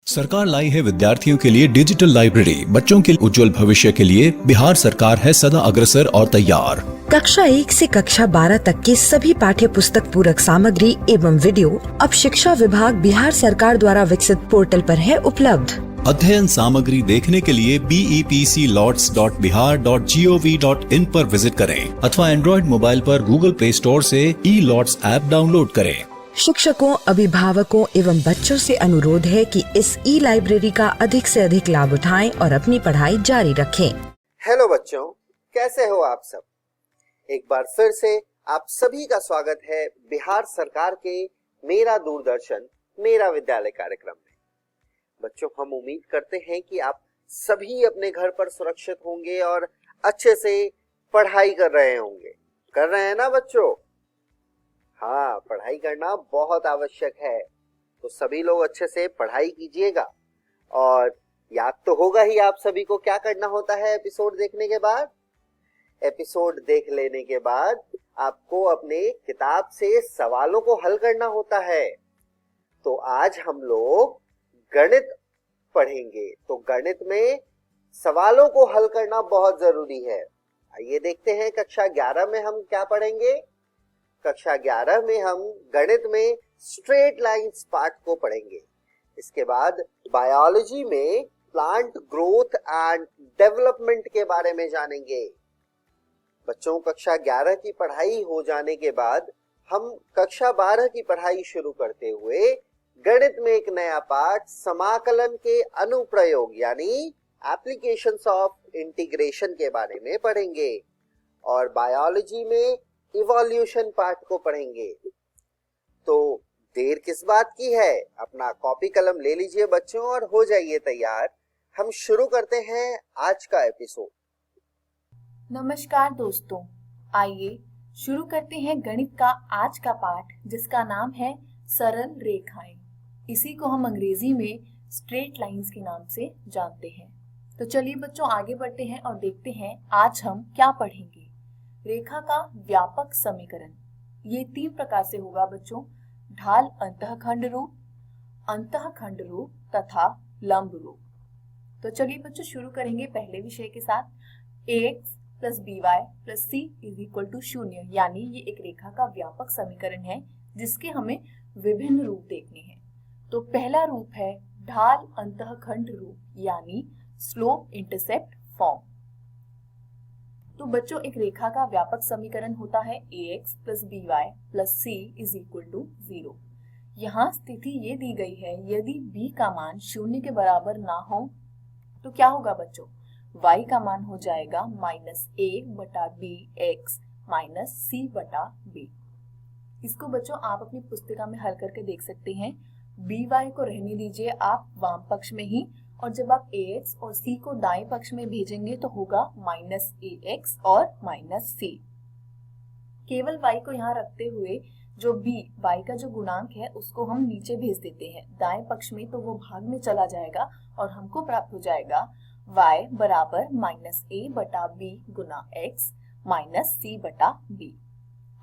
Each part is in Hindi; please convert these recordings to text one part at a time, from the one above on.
सरकार लाई है विद्यार्थियों के लिए डिजिटल लाइब्रेरी। बच्चों के उज्जवल भविष्य के लिए बिहार सरकार है सदा अग्रसर और तैयार। कक्षा 1 से कक्षा 12 तक की सभी पाठ्य पुस्तक पूरक सामग्री एवं वीडियो अब शिक्षा विभाग बिहार सरकार द्वारा विकसित पोर्टल पर है उपलब्ध। अध्ययन सामग्री देखने के लिए BEPCLOTS.bihar.gov.in पर विजिट करें अथवा एंड्रॉइड मोबाइल पर गूगल प्ले स्टोर से E-LOTS ऐप डाउनलोड करें। शिक्षकों, अभिभावकों एवं बच्चों से अनुरोध है कि इस लाइब्रेरी का अधिक से अधिक लाभ उठाएं और अपनी पढ़ाई जारी रखें। हेलो बच्चों, कैसे हो आप सब? एक बार फिर से आप सभी का स्वागत है बिहार सरकार के मेरा दूरदर्शन मेरा विद्यालय कार्यक्रम में। बच्चों, हम उम्मीद करते हैं कि आप सभी अपने घर पर सुरक्षित होंगे और अच्छे से पढ़ाई कर रहे होंगे। कर रहे हैं ना बच्चों? हाँ, पढ़ाई करना बहुत आवश्यक है, तो सभी लोग अच्छे से पढ़ाई कीजिएगा। और याद तो होगा ही आप सभी को क्या करना होता है एपिसोड देखने के बाद। एपिसोड देख लेने के बाद आपको अपने किताब से सवालों को हल करना होता है। तो आज हम लोग गणित पढ़ेंगे, तो गणित में सवालों को हल करना बहुत जरूरी है। आइए देखते हैं कक्षा 11 में हम क्या पढ़ेंगे। कक्षा 11 में हम गणित में स्ट्रेट लाइंस पार्ट को पढ़ेंगे। इसके बाद बायोलॉजी में प्लांट ग्रोथ एंड डेवलपमेंट के बारे में जानेंगे। बच्चों, कक्षा 11 की पढ़ाई हो जाने के बाद हम कक्षा 12 की पढ़ाई शुरू करते हुए गणित में एक नया पाठ समाकलन के अनुप्रयोग यानी एप्लीकेशंस ऑफ इंटीग्रेशन के बारे में पढ़ेंगे और बायोलॉजी में इवोल्यूशन पार्ट को पढ़ेंगे। तो देर किस बात की है, अपना कॉपी कलम ले लीजिए बच्चों और हो जाइए तैयार। हम शुरू करते हैं आज का एपिसोड। नमस्कार दोस्तों, आइए शुरू करते हैं गणित का आज का पाठ जिसका नाम है सरल रेखाएं। इसी को हम अंग्रेजी में स्ट्रेट लाइंस के नाम से जानते हैं। तो चलिए बच्चों आगे बढ़ते हैं और देखते हैं आज हम क्या पढ़ेंगे। रेखा का व्यापक समीकरण ये 3 प्रकार से होगा बच्चों: ढाल अंतःखंड रूप तथा लंब रूप। तो चलिए बच्चों शुरू करेंगे पहले विषय के साथ। ax + by + c = 0 यानी ये एक रेखा का व्यापक समीकरण है जिसके हमें विभिन्न रूप देखने हैं। तो पहला रूप है ढाल अंतःखंड रूप यानी स्लोप इंटरसेप्ट फॉर्म। तो बच्चों एक रेखा का व्यापक समीकरण होता है ax + by + c = 0। यहाँ स्थिति ये दी गई है, यदि b का मान 0 के बराबर ना हो तो क्या होगा बच्चों? y का मान हो जाएगा -a/bx - c/b। इसको बच्चों आप अपनी पुस्तिका में हल करके देख सकते हैं। by को रहने दीजिए आप वाम पक्ष में ही, और जब आप ax और c को दाएं पक्ष में भेजेंगे तो होगा -ax और -c। केवल y को यहाँ रखते हुए जो y का जो गुणांक है उसको हम नीचे भेज देते हैं दाएं पक्ष में, तो वो भाग में चला जाएगा और हमको प्राप्त हो जाएगा y बराबर -a/b गुना x -c/b।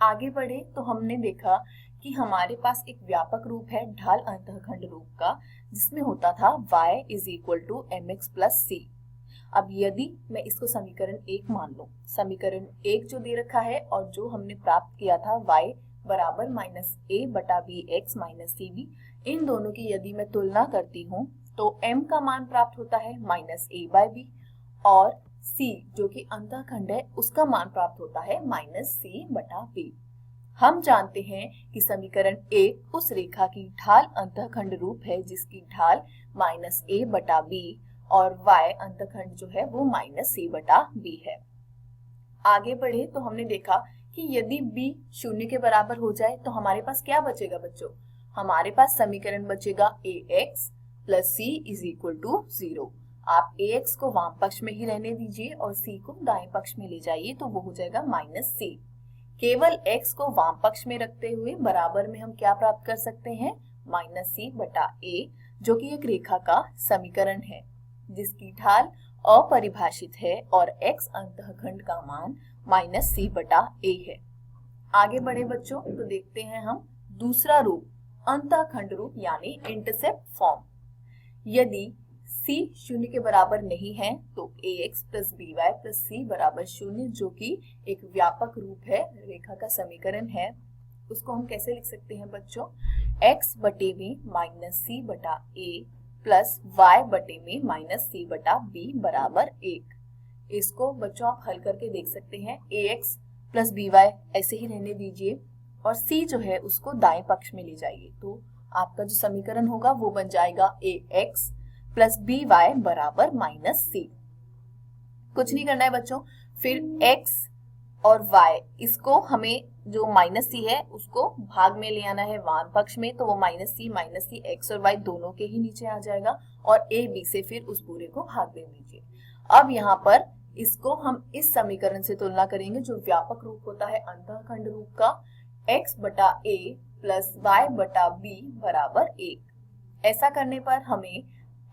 आगे बढ़े तो हमने देखा कि हमारे पास एक व्यापक रूप है ढाल अंतःखंड रूप का जिसमें होता था y = mx + c। अब यदि मैं इसको समीकरण 1 मान लूं, समीकरण 1 जो दे रखा है और जो हमने प्राप्त किया था y बराबर -a/bx - cb, इन दोनों की यदि मैं तुलना करती हूँ तो m का मान प्राप्त होता है -a/b और c जो कि अंतःखंड है उसका मान प्राप्त होता है -c/b। हम जानते हैं कि समीकरण 1 उस रेखा की ढाल अंतःखंड रूप है जिसकी ढाल -a/b और y अंतःखंड जो है वो -c/b है। आगे बढ़े तो हमने देखा कि यदि b 0 के बराबर हो जाए तो हमारे पास क्या बचेगा बच्चों? हमारे पास समीकरण बचेगा ax + c = 0। आप ax को वाम पक्ष में ही रहने दीजिए और c को दाएं पक्ष में ले जाइए तो वो हो जाएगा -c। केवल x को वाम पक्ष में रखते हुए बराबर में हम क्या प्राप्त कर सकते हैं? -c/a, जो कि एक रेखा का समीकरण है जिसकी ढाल अपरिभाषित है और x अंतःखंड का मान -c/a है। आगे बढ़े बच्चों तो देखते हैं हम दूसरा रूप अंतःखंड रूप यानी इंटरसेप्ट फॉर्म। यदि c शून्य के बराबर नहीं है तो ax plus B Y plus C बराबर शून्य, जो कि एक व्यापक रूप है, रेखा का समीकरण है, उसको हम कैसे लिख सकते हैं बच्चों? x बटे में माइनस सी बटा a प्लस y बटे में माइनस सी बटा b बराबर 1। इसको बच्चों आप हल करके देख सकते हैं। ax प्लस बी वाई ऐसे ही रहने दीजिए और c जो है उसको दाएं पक्ष में ले जाइए, तो आपका जो समीकरण होगा वो बन जाएगा ax प्लस बी वाई बराबर माइनस सी। कुछ नहीं करना है बच्चों, फिर x और y इसको हमें जो माइनस सी है उसको भाग में ले आना है वाम पक्ष में, तो वो माइनस सी x और y दोनों के ही नीचे आ जाएगा और a b से फिर उस पूरे को भाग दे दीजिए। अब यहाँ पर इसको हम इस समीकरण से तुलना करेंगे जो व्यापक रूप होता है अंतःखंड रूप का, x बटा a प्लस y बटा b बराबर 1। ऐसा करने पर हमें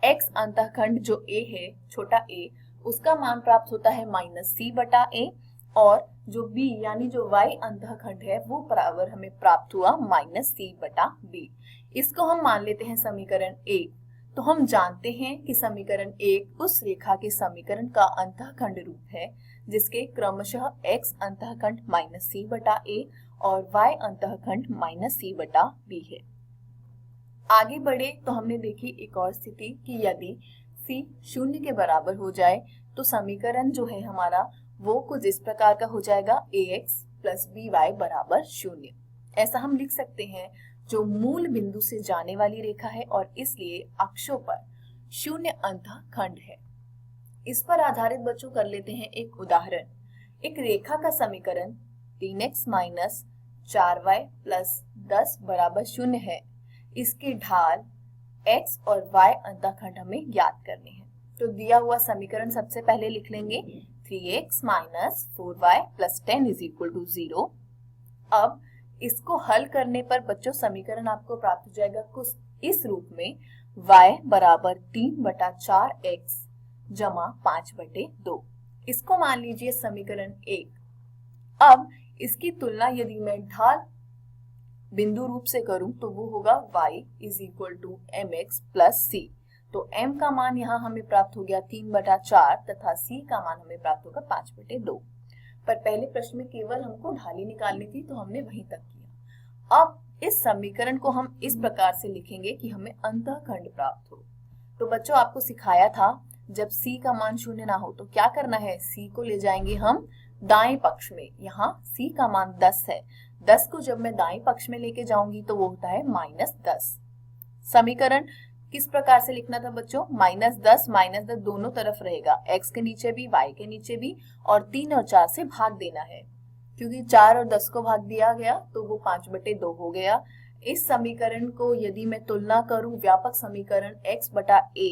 x अंतःखंड जो a है, छोटा a, उसका मान प्राप्त होता है माइनस सी बटा a, और जो b यानी जो y अंतःखंड है वो बराबर हमें प्राप्त हुआ माइनस सी बटा b। इसको हम मान लेते हैं समीकरण 1। तो हम जानते हैं कि समीकरण 1 उस रेखा के समीकरण का अंतःखंड रूप है जिसके क्रमशः x अंतःखंड माइनस सी बटा a और y अंतःखंड माइनस सी बटा b है। आगे बढ़े तो हमने देखी एक और स्थिति कि यदि c शून्य के बराबर हो जाए तो समीकरण जो है हमारा वो कुछ इस प्रकार का हो जाएगा, ax प्लस बी वाई बराबर शून्य। ऐसा हम लिख सकते हैं, जो मूल बिंदु से जाने वाली रेखा है और इसलिए अक्षों पर शून्य अंतःखंड है। इस पर आधारित बच्चों कर लेते हैं एक उदाहरण। एक रेखा का समीकरण 3x माइनस 4y प्लस 10 बराबर शून्य है। इसके ढाल x और y अंतःखंड हमें ज्ञात करने हैं। तो दिया हुआ समीकरण सबसे पहले लिख लेंगे 3x minus 4y plus 10 is equal to 0। अब इसको हल करने पर बच्चों समीकरण आपको प्राप्त हो जाएगा कुछ इस रूप में, y बराबर 3 बटा 4x जमा 5 बटे 2। इसको मान लीजिए समीकरण 1। अब इसकी तुलना यदि मैं ढाल बिंदु रूप से करूं तो वो होगा y is equal to mx plus c। तो m का मान यहाँ हमें प्राप्त हो गया 3 बटा 4 तथा c का मान हमें प्राप्त होगा 5 बटे 2। पर पहले प्रश्न में केवल हमको ढाली निकालनी थी तो हमने वहीं तक किया। अब इस समीकरण को हम इस प्रकार से लिखेंगे कि हमें अंतःखंड प्राप्त हो। तो बच्चों आपको सिखाया था जब c का मान शून्य ना हो तो क्या करना है, c को ले जाएंगे हम दाएं पक्ष में। यहाँ c का मान 10 है, 10 को जब मैं दाएं पक्ष में लेके जाऊंगी तो वो होता है माइनस 10। समीकरण किस प्रकार से लिखना था बच्चों, माइनस 10 दोनों तरफ रहेगा, x के नीचे भी y के नीचे भी, और 3 और 4 से भाग देना है। क्योंकि 4 और 10 को भाग दिया गया तो वो 5 बटे 2 हो गया। इस समीकरण को यदि मैं तुलना करूं व्यापक समीकरण x बटा a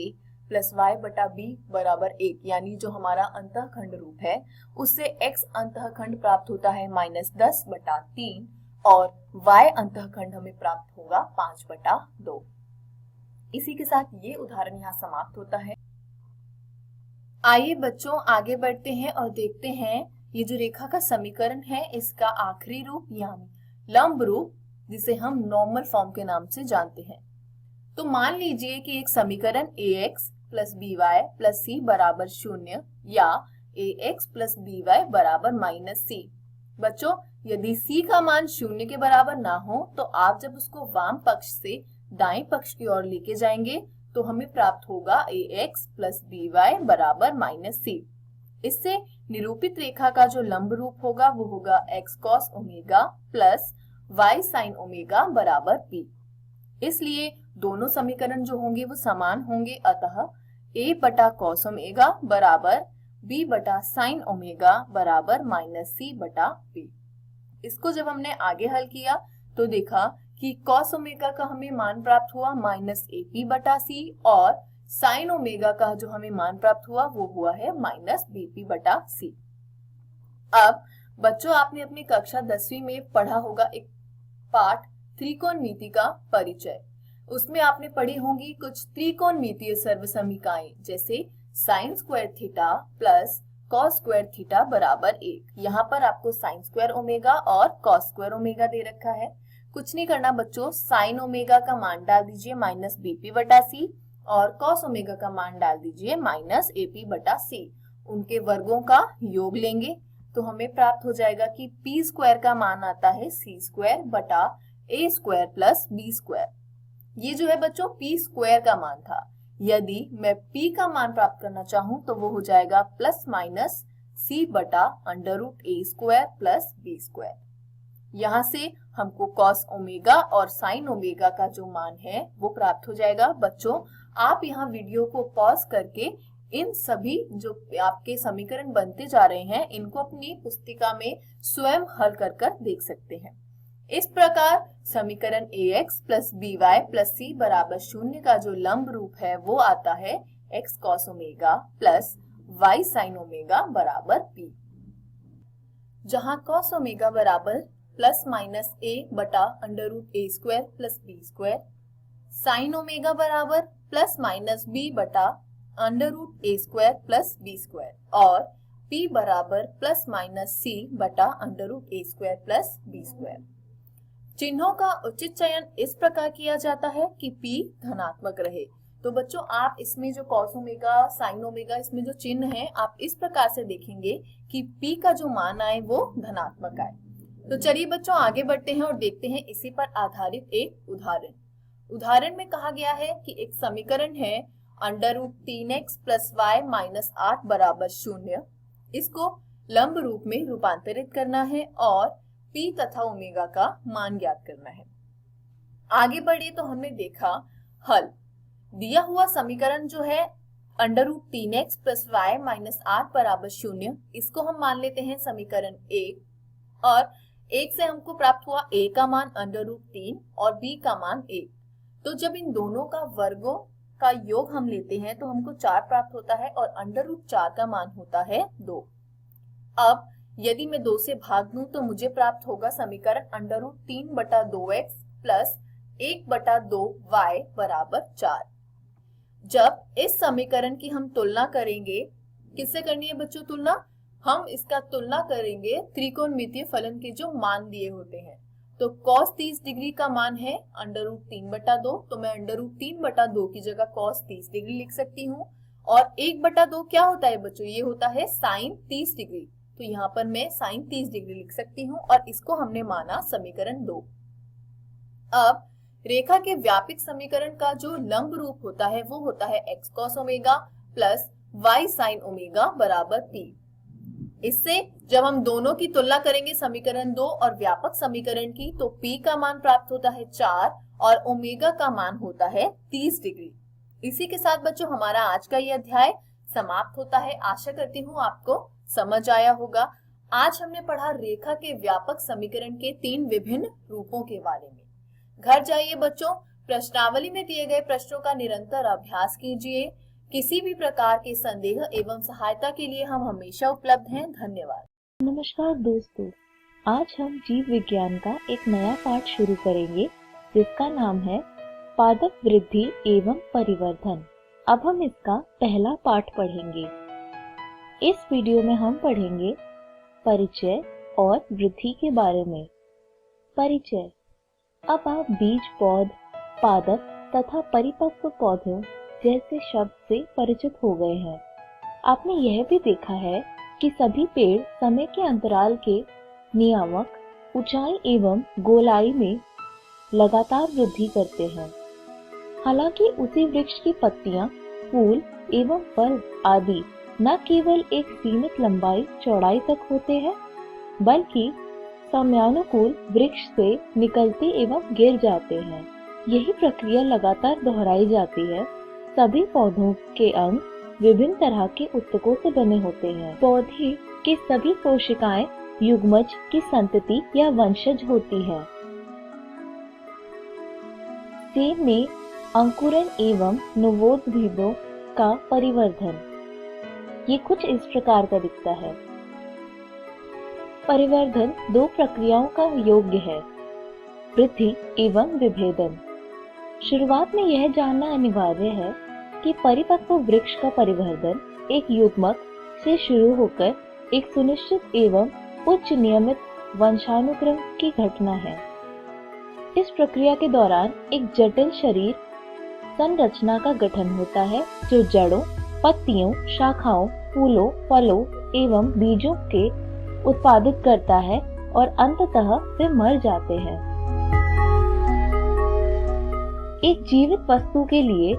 प्लस y बटा b बराबर 1 यानी जो हमारा अंतःखंड रूप है, उससे x अंतःखंड प्राप्त होता है माइनस 10 बटा 3 और y अंतःखंड हमें प्राप्त होगा 5 बटा 2। इसी के साथ ये उदाहरण यहाँ समाप्त होता है। आइए बच्चों आगे बढ़ते हैं और देखते हैं ये जो रेखा का समीकरण है इसका आखिरी रूप यानी लंब रूप, जिसे हम नॉर्मल फॉर्म के नाम से जानते हैं। तो मान लीजिए कि एक समीकरण ax plus B Y plus C बराबर 0 या ax प्लस बी वाई बराबर माइनस सी। बच्चों यदि c का मान 0 के बराबर ना हो तो आप जब उसको वाम पक्ष से दाएं पक्ष की ओर लेके जाएंगे तो हमें प्राप्त होगा ax प्लस बी वाई बराबर माइनस सी। इससे निरूपित रेखा का जो लंब रूप होगा वो होगा x cos omega plus y sin omega बराबर p। इसलिए दोनों समीकरण जो होंगे वो समान होंगे, अतः a बटा cos ओमेगा बराबर b बटा sin ओमेगा बराबर माइनस c बटा p। इसको जब हमने आगे हल किया तो देखा कि cos ओमेगा का हमें मान प्राप्त हुआ माइनस AP बटा C और sin ओमेगा का जो हमें मान प्राप्त हुआ वो हुआ है माइनस BP बटा C। अब बच्चों आपने अपनी कक्षा 10वीं में पढ़ा होगा एक पाठ त्रिकोणमिति का परिचय। उसमें आपने पढ़ी होंगी कुछ त्रिकोणमितीय सर्वसमीकाएं जैसे sin square theta plus cos square theta बराबर 1। यहाँ पर आपको sin स्क्वायर ओमेगा और cos स्क्वायर ओमेगा दे रखा है। कुछ नहीं करना बच्चों, साइन ओमेगा का मान डाल दीजिए माइनस बीपी बटा सी और cos ओमेगा का मान डाल दीजिए माइनस AP बटा C। उनके वर्गों का योग लेंगे तो हमें प्राप्त हो जाएगा कि P स्क्वायर का मान आता है C स्क्वायर बटा A square plus B square. ये जो है बच्चों P स्क्वायर का मान था। यदि मैं P का मान प्राप्त करना चाहूं तो वो हो जाएगा प्लस माइनस C बटा under root A square plus B square. यहाँ से हमको cos ओमेगा और sin ओमेगा का जो मान है वो प्राप्त हो जाएगा। बच्चों आप यहाँ वीडियो को पॉज करके इन सभी जो आपके समीकरण बनते जा रहे हैं इनको अपनी पुस्तिका में स्वयं हल कर कर देख सकते हैं। इस प्रकार समीकरण ax plus by plus c बराबर 0 का जो लंब रूप है वो आता है x cos omega plus y sin omega बराबर p, जहाँ cos ओमेगा बराबर प्लस माइनस a बटा under root a square plus b square, sine omega बराबर प्लस माइनस b बटा under root a square plus b square और p बराबर प्लस माइनस c बटा under root a square plus b square. चिन्हों का उचित चयन इस प्रकार किया जाता है कि p धनात्मक रहे। तो बच्चों आप इसमें जो cos ओमेगा साइन ओमेगा इसमें जो चिन्ह है आप इस प्रकार से देखेंगे कि p का जो मान आए वो धनात्मक आए। तो चलिए बच्चों आगे बढ़ते हैं और देखते हैं इसी पर आधारित एक उदाहरण में कहा गया है कि एक समीकरण है under root 3x plus y minus 8 बराबर 0। इसको लंब रूप में रूपांतरित करना है और p तथा ओमेगा का मान ज्ञात करना है। आगे बढ़े तो हमने देखा हल। दिया हुआ समीकरण जो है under root 3x plus y minus 8 बराबर 0, इसको हम मान लेते हैं समीकरण 1 और 1 से हमको प्राप्त हुआ a का मान अंडर रूट 3 और b का मान 1। तो जब इन दोनों का वर्गों का योग हम लेते हैं तो हमको 4 प्राप्त होता है और अंडर रूट 4 का मान होता है 2। अब यदि मैं 2 से भाग दूं तो मुझे प्राप्त होगा समीकरण अंडर रूट 3 बटा 2x प्लस 1 बटा 2y बराबर 4। जब इस समीकरण की हम तुलना करेंगे, किससे करनी है बच्चों तुलना? हम इसका तुलना करेंगे त्रिकोणमितीय फलन के जो मान दिए होते हैं। तो cos 30 डिग्री का मान है अंडर रूट 3 बटा 2, तो मैं अंडर रूट 3 बटा 2 की जगह cos 30 डिग्री लिख सकती हूँ। और 1 बटा 2 क्या होता है बच्चों? ये होता है sin 30 डिग्री, तो यहाँ पर मैं sin 30 डिग्री लिख सकती हूँ और इसको हमने माना समीकरण 2। अब रेखा के व्यापित समीकरण का जो लंब रूप होता है वो होता है x cos omega plus y sin omega बराबर p। इससे जब हम दोनों की तुलना करेंगे समीकरण 2 और व्यापक समीकरण की, तो p का मान प्राप्त होता है 4 और ओमेगा का मान होता है 30 डिग्री। इसी के साथ बच्चों हमारा आज का ये अध्याय समाप्त होता है। आशा करती हूँ आपको समझ आया होगा। आज हमने पढ़ा रेखा के व्यापक समीकरण के 3 विभिन्न रूपों के बारे में। घर जाइए बच्चों, प्रश्नावली में दिए गए प्रश्नों का निरंतर अभ्यास कीजिए। किसी भी प्रकार के संदेह एवं सहायता के लिए हम हमेशा उपलब्ध हैं। धन्यवाद। नमस्कार दोस्तों, आज हम जीव विज्ञान का एक नया पाठ शुरू करेंगे जिसका नाम है पादप वृद्धि एवं परिवर्धन। अब हम इसका पहला पाठ पढ़ेंगे। इस वीडियो में हम पढ़ेंगे परिचय और वृद्धि के बारे में। परिचय। अब आप बीज पौध, पादप तथा परिपक्व पौधों जैसे शब्द से परिचित हो गए हैं। आपने यह भी देखा है कि सभी पेड़ समय के अंतराल के नियामक ऊंचाई एवं गोलाई में लगातार वृद्धि करते हैं। हालांकि उसी वृक्ष की पत्तियां, फूल एवं फल आदि न केवल एक सीमित लंबाई चौड़ाई तक होते हैं, बल्कि समयानुकूल वृक्ष से निकलते एवं गिर जाते हैं। यही प्रक्रिया लगातार दोहराई जाती है। सभी पौधों के अंग विभिन्न तरह के ऊतकों से बने होते हैं। पौधे की सभी कोशिकाएं युग्मज की संतति या वंशज होती है। सेब में अंकुरन एवं नवोद्भिदों का परिवर्धन। ये कुछ इस प्रकार का दिखता है। परिवर्धन 2 प्रक्रियाओं का योग्य है, वृद्धि एवं विभेदन। शुरुआत में यह जानना अनिवार्य है कि परिपक्व वृक्ष का परिवर्धन एक युग्मक से शुरू होकर एक सुनिश्चित एवं उच्च नियमित वंशानुक्रम की घटना है। इस प्रक्रिया के दौरान एक जटिल शरीर संरचना का गठन होता है जो जड़ों, पत्तियों, शाखाओं, फूलों, फलों एवं बीजों के उत्पादित करता है और अंततः वे मर जाते हैं। एक जीवित वस्तु के लिए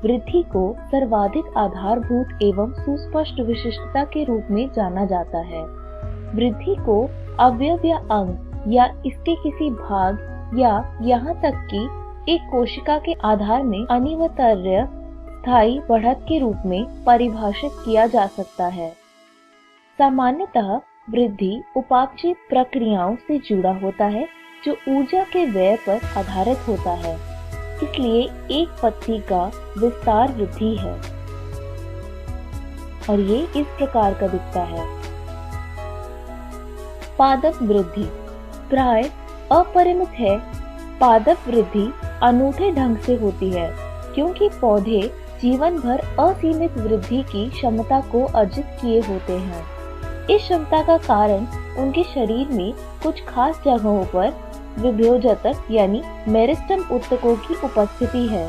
वृद्धि को सर्वाधिक आधारभूत एवं सुस्पष्ट विशिष्टता के रूप में जाना जाता है। वृद्धि को अवयव या अंग या इसके किसी भाग या यहाँ तक कि एक कोशिका के आधार में अनिवार्य स्थायी बढ़त के रूप में परिभाषित किया जा सकता है। सामान्यतः वृद्धि उपापचय प्रक्रियाओं से जुड़ा होता है जो ऊर्जा के व्यय पर आधारित होता है। इसलिए एक पत्ती का विस्तार वृद्धि है और ये इस प्रकार का दिखता है। पादप वृद्धि प्राय अपरिमित है। पादप वृद्धि अनूठे ढंग से होती है क्योंकि पौधे जीवन भर असीमित वृद्धि की क्षमता को अर्जित किए होते हैं। इस क्षमता का कारण उनके शरीर में कुछ खास जगहों पर विभेदक यानी मेरिस्टेम ऊतकों की उपस्थिति है।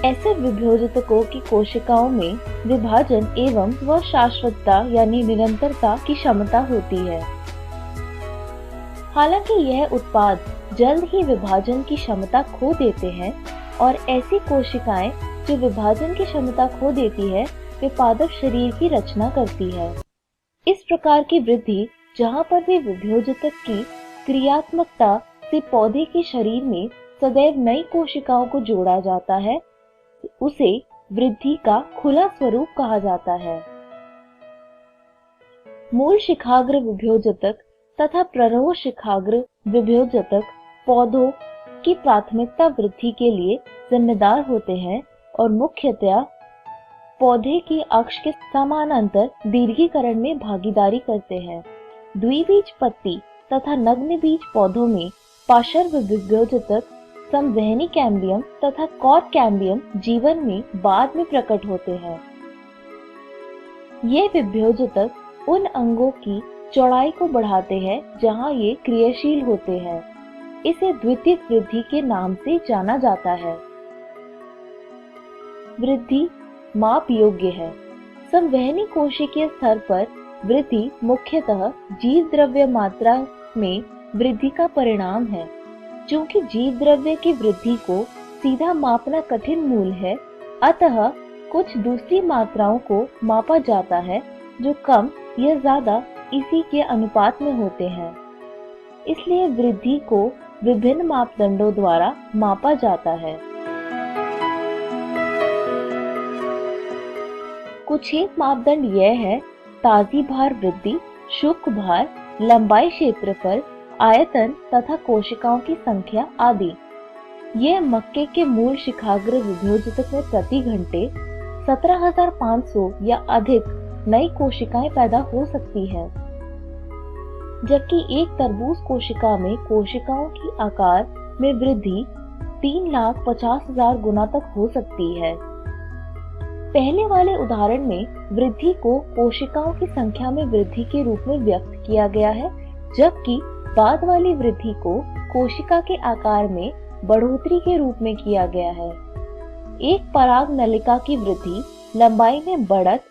ऐसे विभेदकों की कोशिकाओं में विभाजन एवं व शाश्वतता यानी निरंतरता की क्षमता होती है। हालांकि यह उत्पाद जल्द ही विभाजन की क्षमता खो देते हैं और ऐसी कोशिकाएं जो विभाजन की क्षमता खो देती है वे पादप शरीर की रचना करती है। इस प्रकार की वृद्धि जहाँ पर भी विभेदक की क्रियात्मकता से पौधे के शरीर में सदैव नई कोशिकाओं को जोड़ा जाता है उसे वृद्धि का खुला स्वरूप कहा जाता है। मूल शिखाग्र विभेदक तथा प्ररोह शिखाग्र विभेदक पौधों की प्राथमिकता वृद्धि के लिए जिम्मेदार होते हैं और मुख्यतया पौधे के अक्ष के समानांतर दीर्घीकरण में भागीदारी करते हैं। द्विबीज पत्ती तथा नग्न बीज पौधों में पार्श्व विभेदक संवहनी कैम्बियम तथा कॉर्क कैम्बियम जीवन में बाद में प्रकट होते हैं। ये विभेदक उन अंगों की चौड़ाई को बढ़ाते हैं जहां ये क्रियाशील होते हैं। इसे द्वितीयक वृद्धि के नाम से जाना जाता है। वृद्धि माप योग्य है। संवहनी कोशिकीय स्तर पर वृद्धि मुख्यतः जीव द्रव्य मात्रा में वृद्धि का परिणाम है। चूंकि जीव द्रव्य की वृद्धि को सीधा मापना कठिन मूल है, अतः कुछ दूसरी मात्राओं को मापा जाता है जो कम या ज्यादा इसी के अनुपात में होते हैं। इसलिए वृद्धि को विभिन्न मापदंडों द्वारा मापा जाता है। कुछ एक मापदंड यह है ताजी भार वृद्धि, शुष्क भार, लंबाई, क्षेत्रफल, आयतन तथा कोशिकाओं की संख्या आदि। यह मक्के के मूल शिखाग्र विभेदक में प्रति घंटे 17,500 या अधिक नई कोशिकाएं पैदा हो सकती है, जबकि एक तरबूज कोशिका में कोशिकाओं की आकार में वृद्धि 3,50,000 गुना तक हो सकती है। पहले वाले उदाहरण में वृद्धि को कोशिकाओं की संख्या में वृद्धि के रूप में व्यक्त किया गया है, जबकि बाद वाली वृद्धि को कोशिका के आकार में बढ़ोतरी के रूप में किया गया है। एक पराग नलिका की वृद्धि लंबाई में बढ़त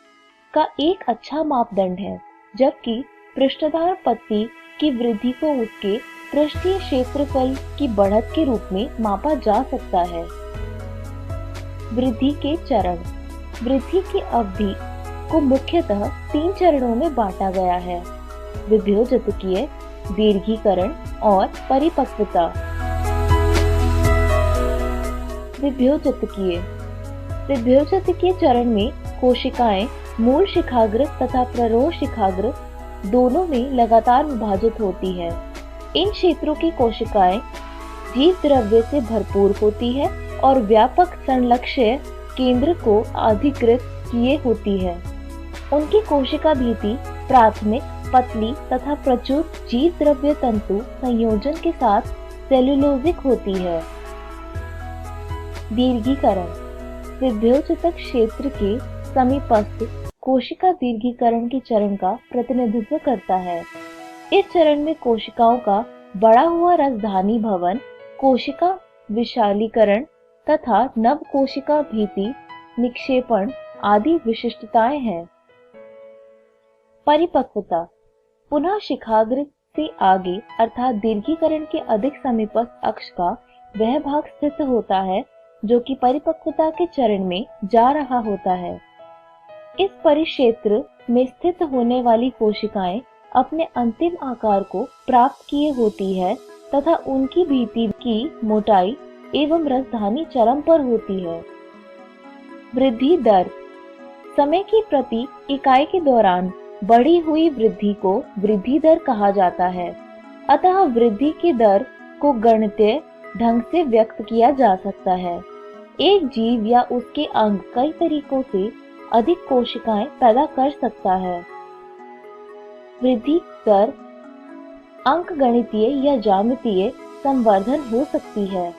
का एक अच्छा मापदंड है, जबकि पृष्ठधार पत्ती की वृद्धि को उसके पृष्ठीय क्षेत्रफल की बढ़त के रूप में मापा जा सकता है। वृद्धि के चरण। वृद्धि की अवधि को मुख्यतः 3 चरणों में बांटा गया है: विभेदकीय, दीर्घीकरण और परिपक्वता। विभेदकीय चरण में कोशिकाएं मूल शिखाग्र तथा प्ररोह शिखाग्र दोनों में लगातार विभाजित होती है। इन क्षेत्रों की कोशिकाएं जीव द्रव्य से भरपूर होती है और व्यापक संलक्ष्य केंद्र को अधिकृत किए होती है। उनकी कोशिका भित्ति प्राथमिक, पतली तथा प्रचुर जीव द्रव्य तंतु संयोजन के साथ सेलुलोजिक होती है। दीर्घीकरण विभेदक क्षेत्र के समीपस्थ कोशिका दीर्घीकरण के चरण का प्रतिनिधित्व करता है। इस चरण में कोशिकाओं का बड़ा हुआ राजधानी भवन, कोशिका विशालीकरण तथा नव कोशिका भीति निक्षेपण आदि विशिष्टताएं हैं। परिपक्वता पुनः शिखाग्र से आगे अर्थात दीर्घीकरण के अधिक समीपस्थ अक्ष का वह भाग स्थित होता है जो कि परिपक्वता के चरण में जा रहा होता है। इस परिक्षेत्र में स्थित होने वाली कोशिकाएं अपने अंतिम आकार को प्राप्त किए होती है तथा उनकी भीति की मोटाई एवं राजधानी चरम पर होती है। वृद्धि दर समय की प्रति इकाई के दौरान बढ़ी हुई वृद्धि को वृद्धि दर कहा जाता है। अतः वृद्धि की दर को गणितीय ढंग से व्यक्त किया जा सकता है। एक जीव या उसके अंग कई तरीकों से अधिक कोशिकाएं पैदा कर सकता है। वृद्धि दर अंकगणितीय या ज्यामितीय संवर्धन हो सकती है।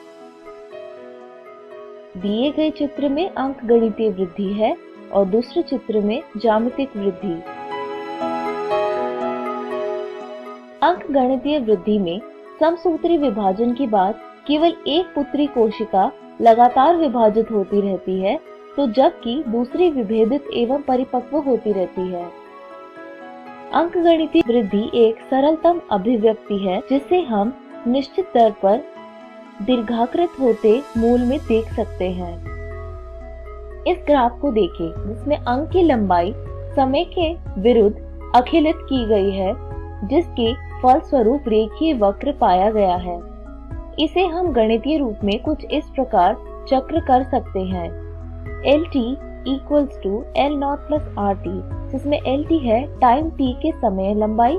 दिए गए चित्र में अंकगणितीय वृद्धि है और दूसरे चित्र में ज्यामितिक वृद्धि। अंकगणितीय वृद्धि में समसूत्री विभाजन के बाद केवल एक पुत्री कोशिका लगातार विभाजित होती रहती है, तो जबकि दूसरी विभेदित एवं परिपक्व होती रहती है। अंकगणितीय वृद्धि एक सरलतम अभिव्यक्ति है जिसे हम निश्चित दर पर दीर्घाकृत होते मूल में देख सकते हैं। इस ग्राफ को देखें जिसमें अंक की लंबाई समय के विरुद्ध अखिलित की गई है, जिसके फलस्वरूप रेखीय वक्र पाया गया है। इसे हम गणितीय रूप में कुछ इस प्रकार चक्र कर सकते हैं। LT equals to L0 plus RT, जिसमें LT है टाइम t के समय लंबाई,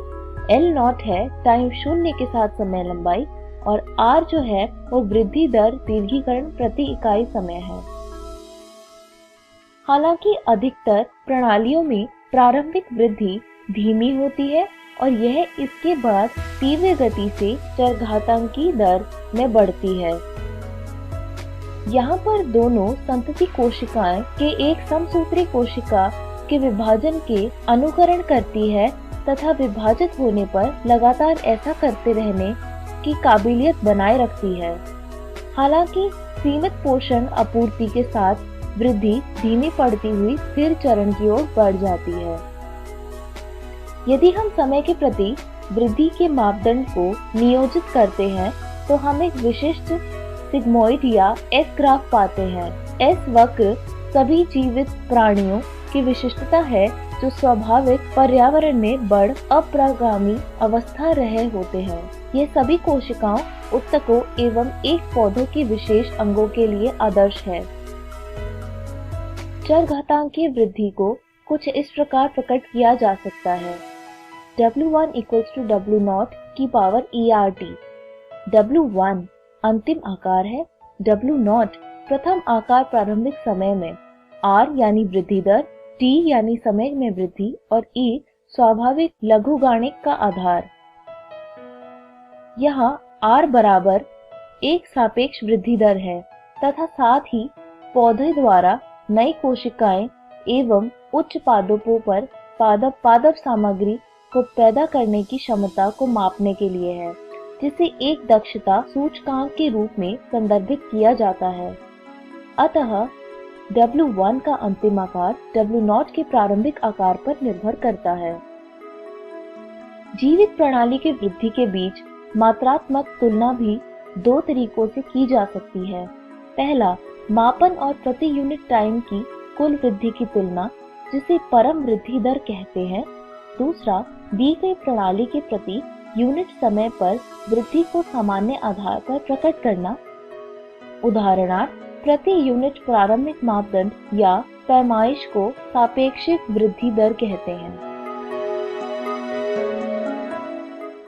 L0 है टाइम शून्य के साथ समय लंबाई और R जो है वो वृद्धि दर दीर्घीकरण प्रति इकाई समय है। हालांकि अधिकतर प्रणालियों में प्रारंभिक वृद्धि धीमी होती है और यह इसके बाद तीव्र गति से चरघातांकी दर में बढ़ती है। यहाँ पर दोनों संतति कोशिकाएं के एक समसूत्री कोशिका के विभाजन के अनुकरण करती है तथा विभाजित होने पर लगातार ऐसा करते रहने की काबिलियत बनाए रखती है। हालांकि सीमित पोषण आपूर्ति के साथ वृद्धि धीमी पड़ती हुई स्थिर चरण की ओर बढ़ जाती है। यदि हम समय के प्रति वृद्धि के मापदंड को नियोजित करते हैं तो हम एक विशिष्ट सिग्मोइड या एस ग्राफ पाते हैं। एस वक्र सभी जीवित प्राणियों की विशिष्टता है जो स्वाभाविक पर्यावरण में बढ़ अप्रगामी अवस्था रहे होते हैं। ये सभी कोशिकाओं, उत्तकों एवं एक पौधों के विशेष अंगों के लिए आदर्श है। चरघातांकीय वृद्धि को कुछ इस प्रकार प्रकट किया जा सकता है। W1 equals to W0 की पावर ERT। W1 अंतिम आकार है, W0 प्रथम आकार प्रारंभिक समय में, R यानी वृद्धि दर, T यानी समय में वृद्धि और E स्वाभाविक लघुगाणिक का आधार। यहाँ R बराबर एक सापेक्ष वृद्धि दर है तथा साथ ही पौधे द्वारा नई कोशिकाएं एवं उच्च पादपों पर पादप सामग्री को पैदा करने की क्षमता को मापने के लिए है, जिसे एक दक्षता सूचकांक के रूप में संदर्भित किया जाता है। अतः W1 का अंतिम आकार W0 के प्रारंभिक आकार पर निर्भर करता है। जीवित प्रणाली के वृद्धि के बीच मात्रात्मक तुलना भी दो तरीकों से की जा सकती है। पहला, मापन और प्रति यूनिट टाइम की कुल वृद्धि की तुलना, जिसे परम वृद्धि दर कहते हैं। दूसरा, दी गई प्रणाली के प्रति यूनिट समय पर वृद्धि को सामान्य आधार पर प्रकट करना। उदाहरणार्थ, प्रति यूनिट प्रारंभिक मापदंड या पैमाइश को सापेक्षिक वृद्धि दर कहते हैं।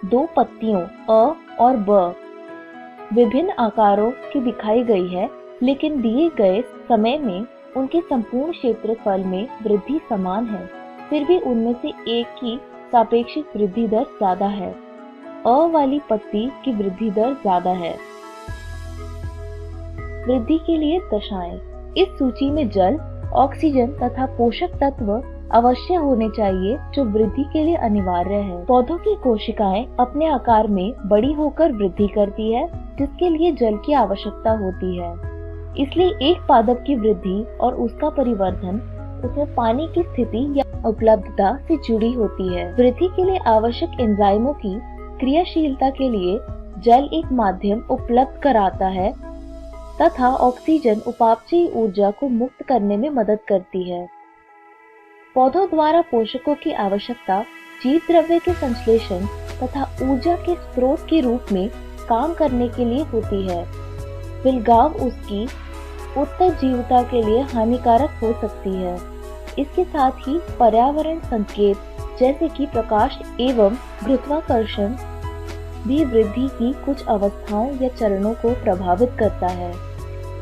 दो पत्तियों अ और ब विभिन्न आकारों की दिखाई गई है, लेकिन दिए गए समय में उनके संपूर्ण क्षेत्रफल में वृद्धि समान है। फिर भी उनमें से एक की सापेक्षिक वृद्धि दर ज्यादा है। अ वाली पत्ती की वृद्धि दर ज्यादा है। वृद्धि के लिए दशाएं। इस सूची में जल, ऑक्सीजन तथा पोषक तत्व अवश्य होने चाहिए जो वृद्धि के लिए अनिवार्य है। पौधों की कोशिकाएं अपने आकार में बड़ी होकर वृद्धि करती है, जिसके लिए जल की आवश्यकता होती है। इसलिए एक पादप की वृद्धि और उसका परिवर्धन उसमें पानी की स्थिति या उपलब्धता से जुड़ी होती है। वृद्धि के लिए आवश्यक एंजाइमों की क्रियाशीलता के लिए जल एक माध्यम उपलब्ध कराता है तथा ऑक्सीजन उपापचयी ऊर्जा को मुक्त करने में मदद करती है। पौधों द्वारा पोषकों की आवश्यकता जीव द्रव्य के संश्लेषण तथा ऊर्जा के स्रोत के रूप में काम करने के लिए होती है। बिलगाव उसकी उत्तरजीविता के लिए हानिकारक हो सकती है। इसके साथ ही पर्यावरण संकेत जैसे कि प्रकाश एवं गुरुत्वाकर्षण भी वृद्धि की कुछ अवस्थाओं या चरणों को प्रभावित करता है।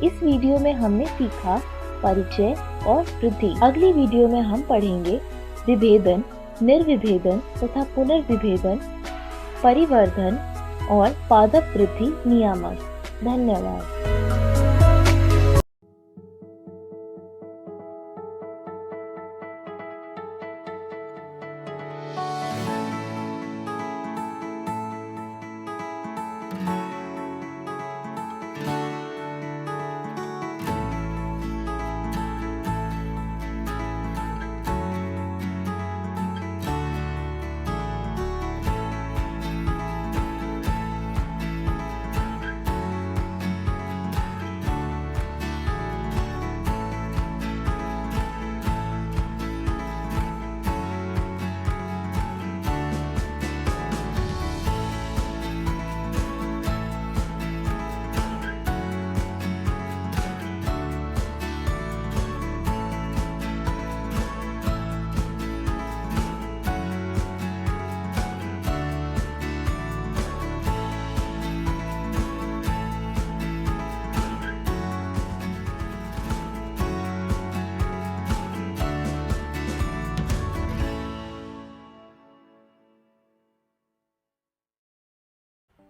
इस वीडियो में हमने सीखा परिचय और वृद्धि। अगली वीडियो में हम पढ़ेंगे विभेदन, निर्विभेदन तथा पुनर्विभेदन, परिवर्धन और पादप वृद्धि नियामक। धन्यवाद।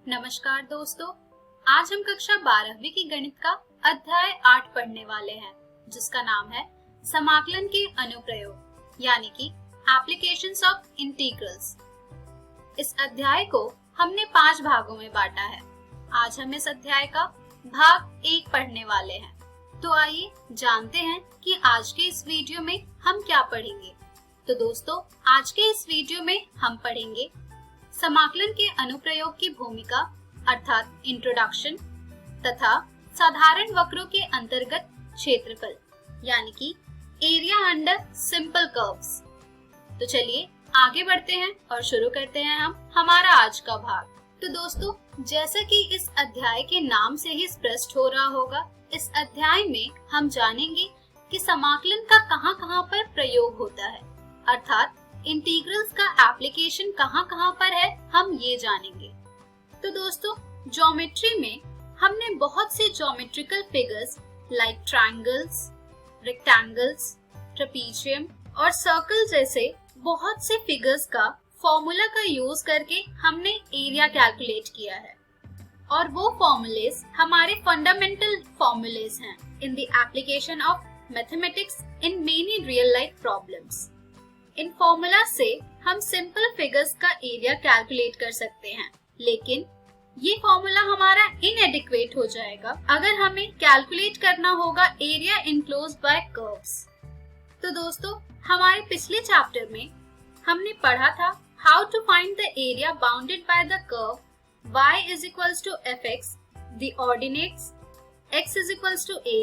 नमस्कार दोस्तों, आज हम कक्षा 12वीं की गणित का अध्याय 8 पढ़ने वाले हैं, जिसका नाम है समाकलन के अनुप्रयोग यानी कि एप्लीकेशंस ऑफ इंटीग्रल्स। इस अध्याय को हमने 5 भागों में बांटा है। आज हम इस अध्याय का भाग 1 पढ़ने वाले हैं। तो आइए जानते हैं कि आज के इस वीडियो में हम क्या पढ़ेंगे। तो दोस्तों, आज के इस वीडियो में हम पढ़ेंगे समाकलन के अनुप्रयोग की भूमिका अर्थात इंट्रोडक्शन तथा साधारण वक्रों के अंतर्गत क्षेत्रफल यानी कि एरिया अंडर सिंपल कर्व्स। तो चलिए आगे बढ़ते हैं और शुरू करते हैं हम हमारा आज का भाग। तो दोस्तों, जैसा कि इस अध्याय के नाम से ही स्पष्ट हो रहा होगा, इस अध्याय में हम जानेंगे कि समाकलन का कहां-कहां पर प्रयोग होता है, अर्थात इंटीग्रल्स का एप्लीकेशन कहां-कहां पर है, हम ये जानेंगे। तो दोस्तों, ज्योमेट्री में हमने बहुत से geometrical figures like triangles, rectangles, trapezium और सर्कल जैसे बहुत से फिगर्स का फॉर्मूला का यूज करके हमने एरिया कैलकुलेट किया है, और वो फॉर्मूलेस हमारे फंडामेंटल फॉर्मूलेस हैं in the application of mathematics in many real life problems. In formula से हम सिंपल फिगर्स का एरिया कैलकुलेट कर सकते हैं, लेकिन ये फॉर्मूला हमारा इनएडिक्वेट हो जाएगा अगर हमें कैलकुलेट करना होगा एरिया इनक्लोज्ड बाय कर्व्स। तो दोस्तों, हमारे पिछले चैप्टर में हमने पढ़ा था how to find the area bounded by the curve y is equals to fx, the ordinates x is equals to a,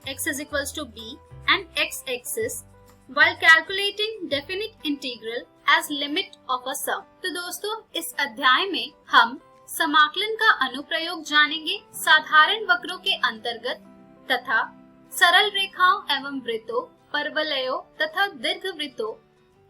x is equals to b and x axis while calculating definite integral as limit of a sum। तो दोस्तों, इस अध्याय में हम समाकलन का अनुप्रयोग जानेंगे साधारण वक्रों के अंतर्गत तथा सरल रेखाओं एवं वृत्तों, परवलयों तथा दीर्घवृत्तों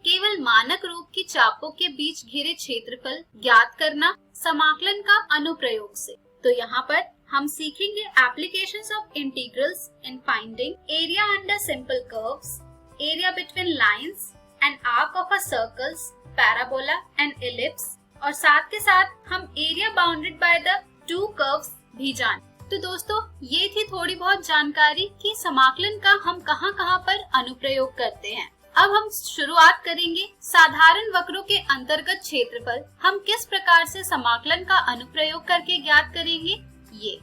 केवल मानक रूप की चापों के बीच घिरे क्षेत्रफल ज्ञात करना समाकलन का अनुप्रयोग से। तो यहाँ पर हम सीखेंगे applications of integrals in finding area under simple curves, area between lines and arc of a circles, parabola and ellipse, और साथ के साथ हम area bounded by the two curves भी जान। तो दोस्तों, ये थी थोड़ी बहुत जानकारी कि समाकलन का हम कहां-कहां पर अनुप्रयोग करते हैं। अब हम शुरुआत करेंगे साधारण वक्रों के अंतर्गत क्षेत्रफल हम किस प्रकार से समाकलन का अनुप्रयोग करके ज्ञात करेंगे ये।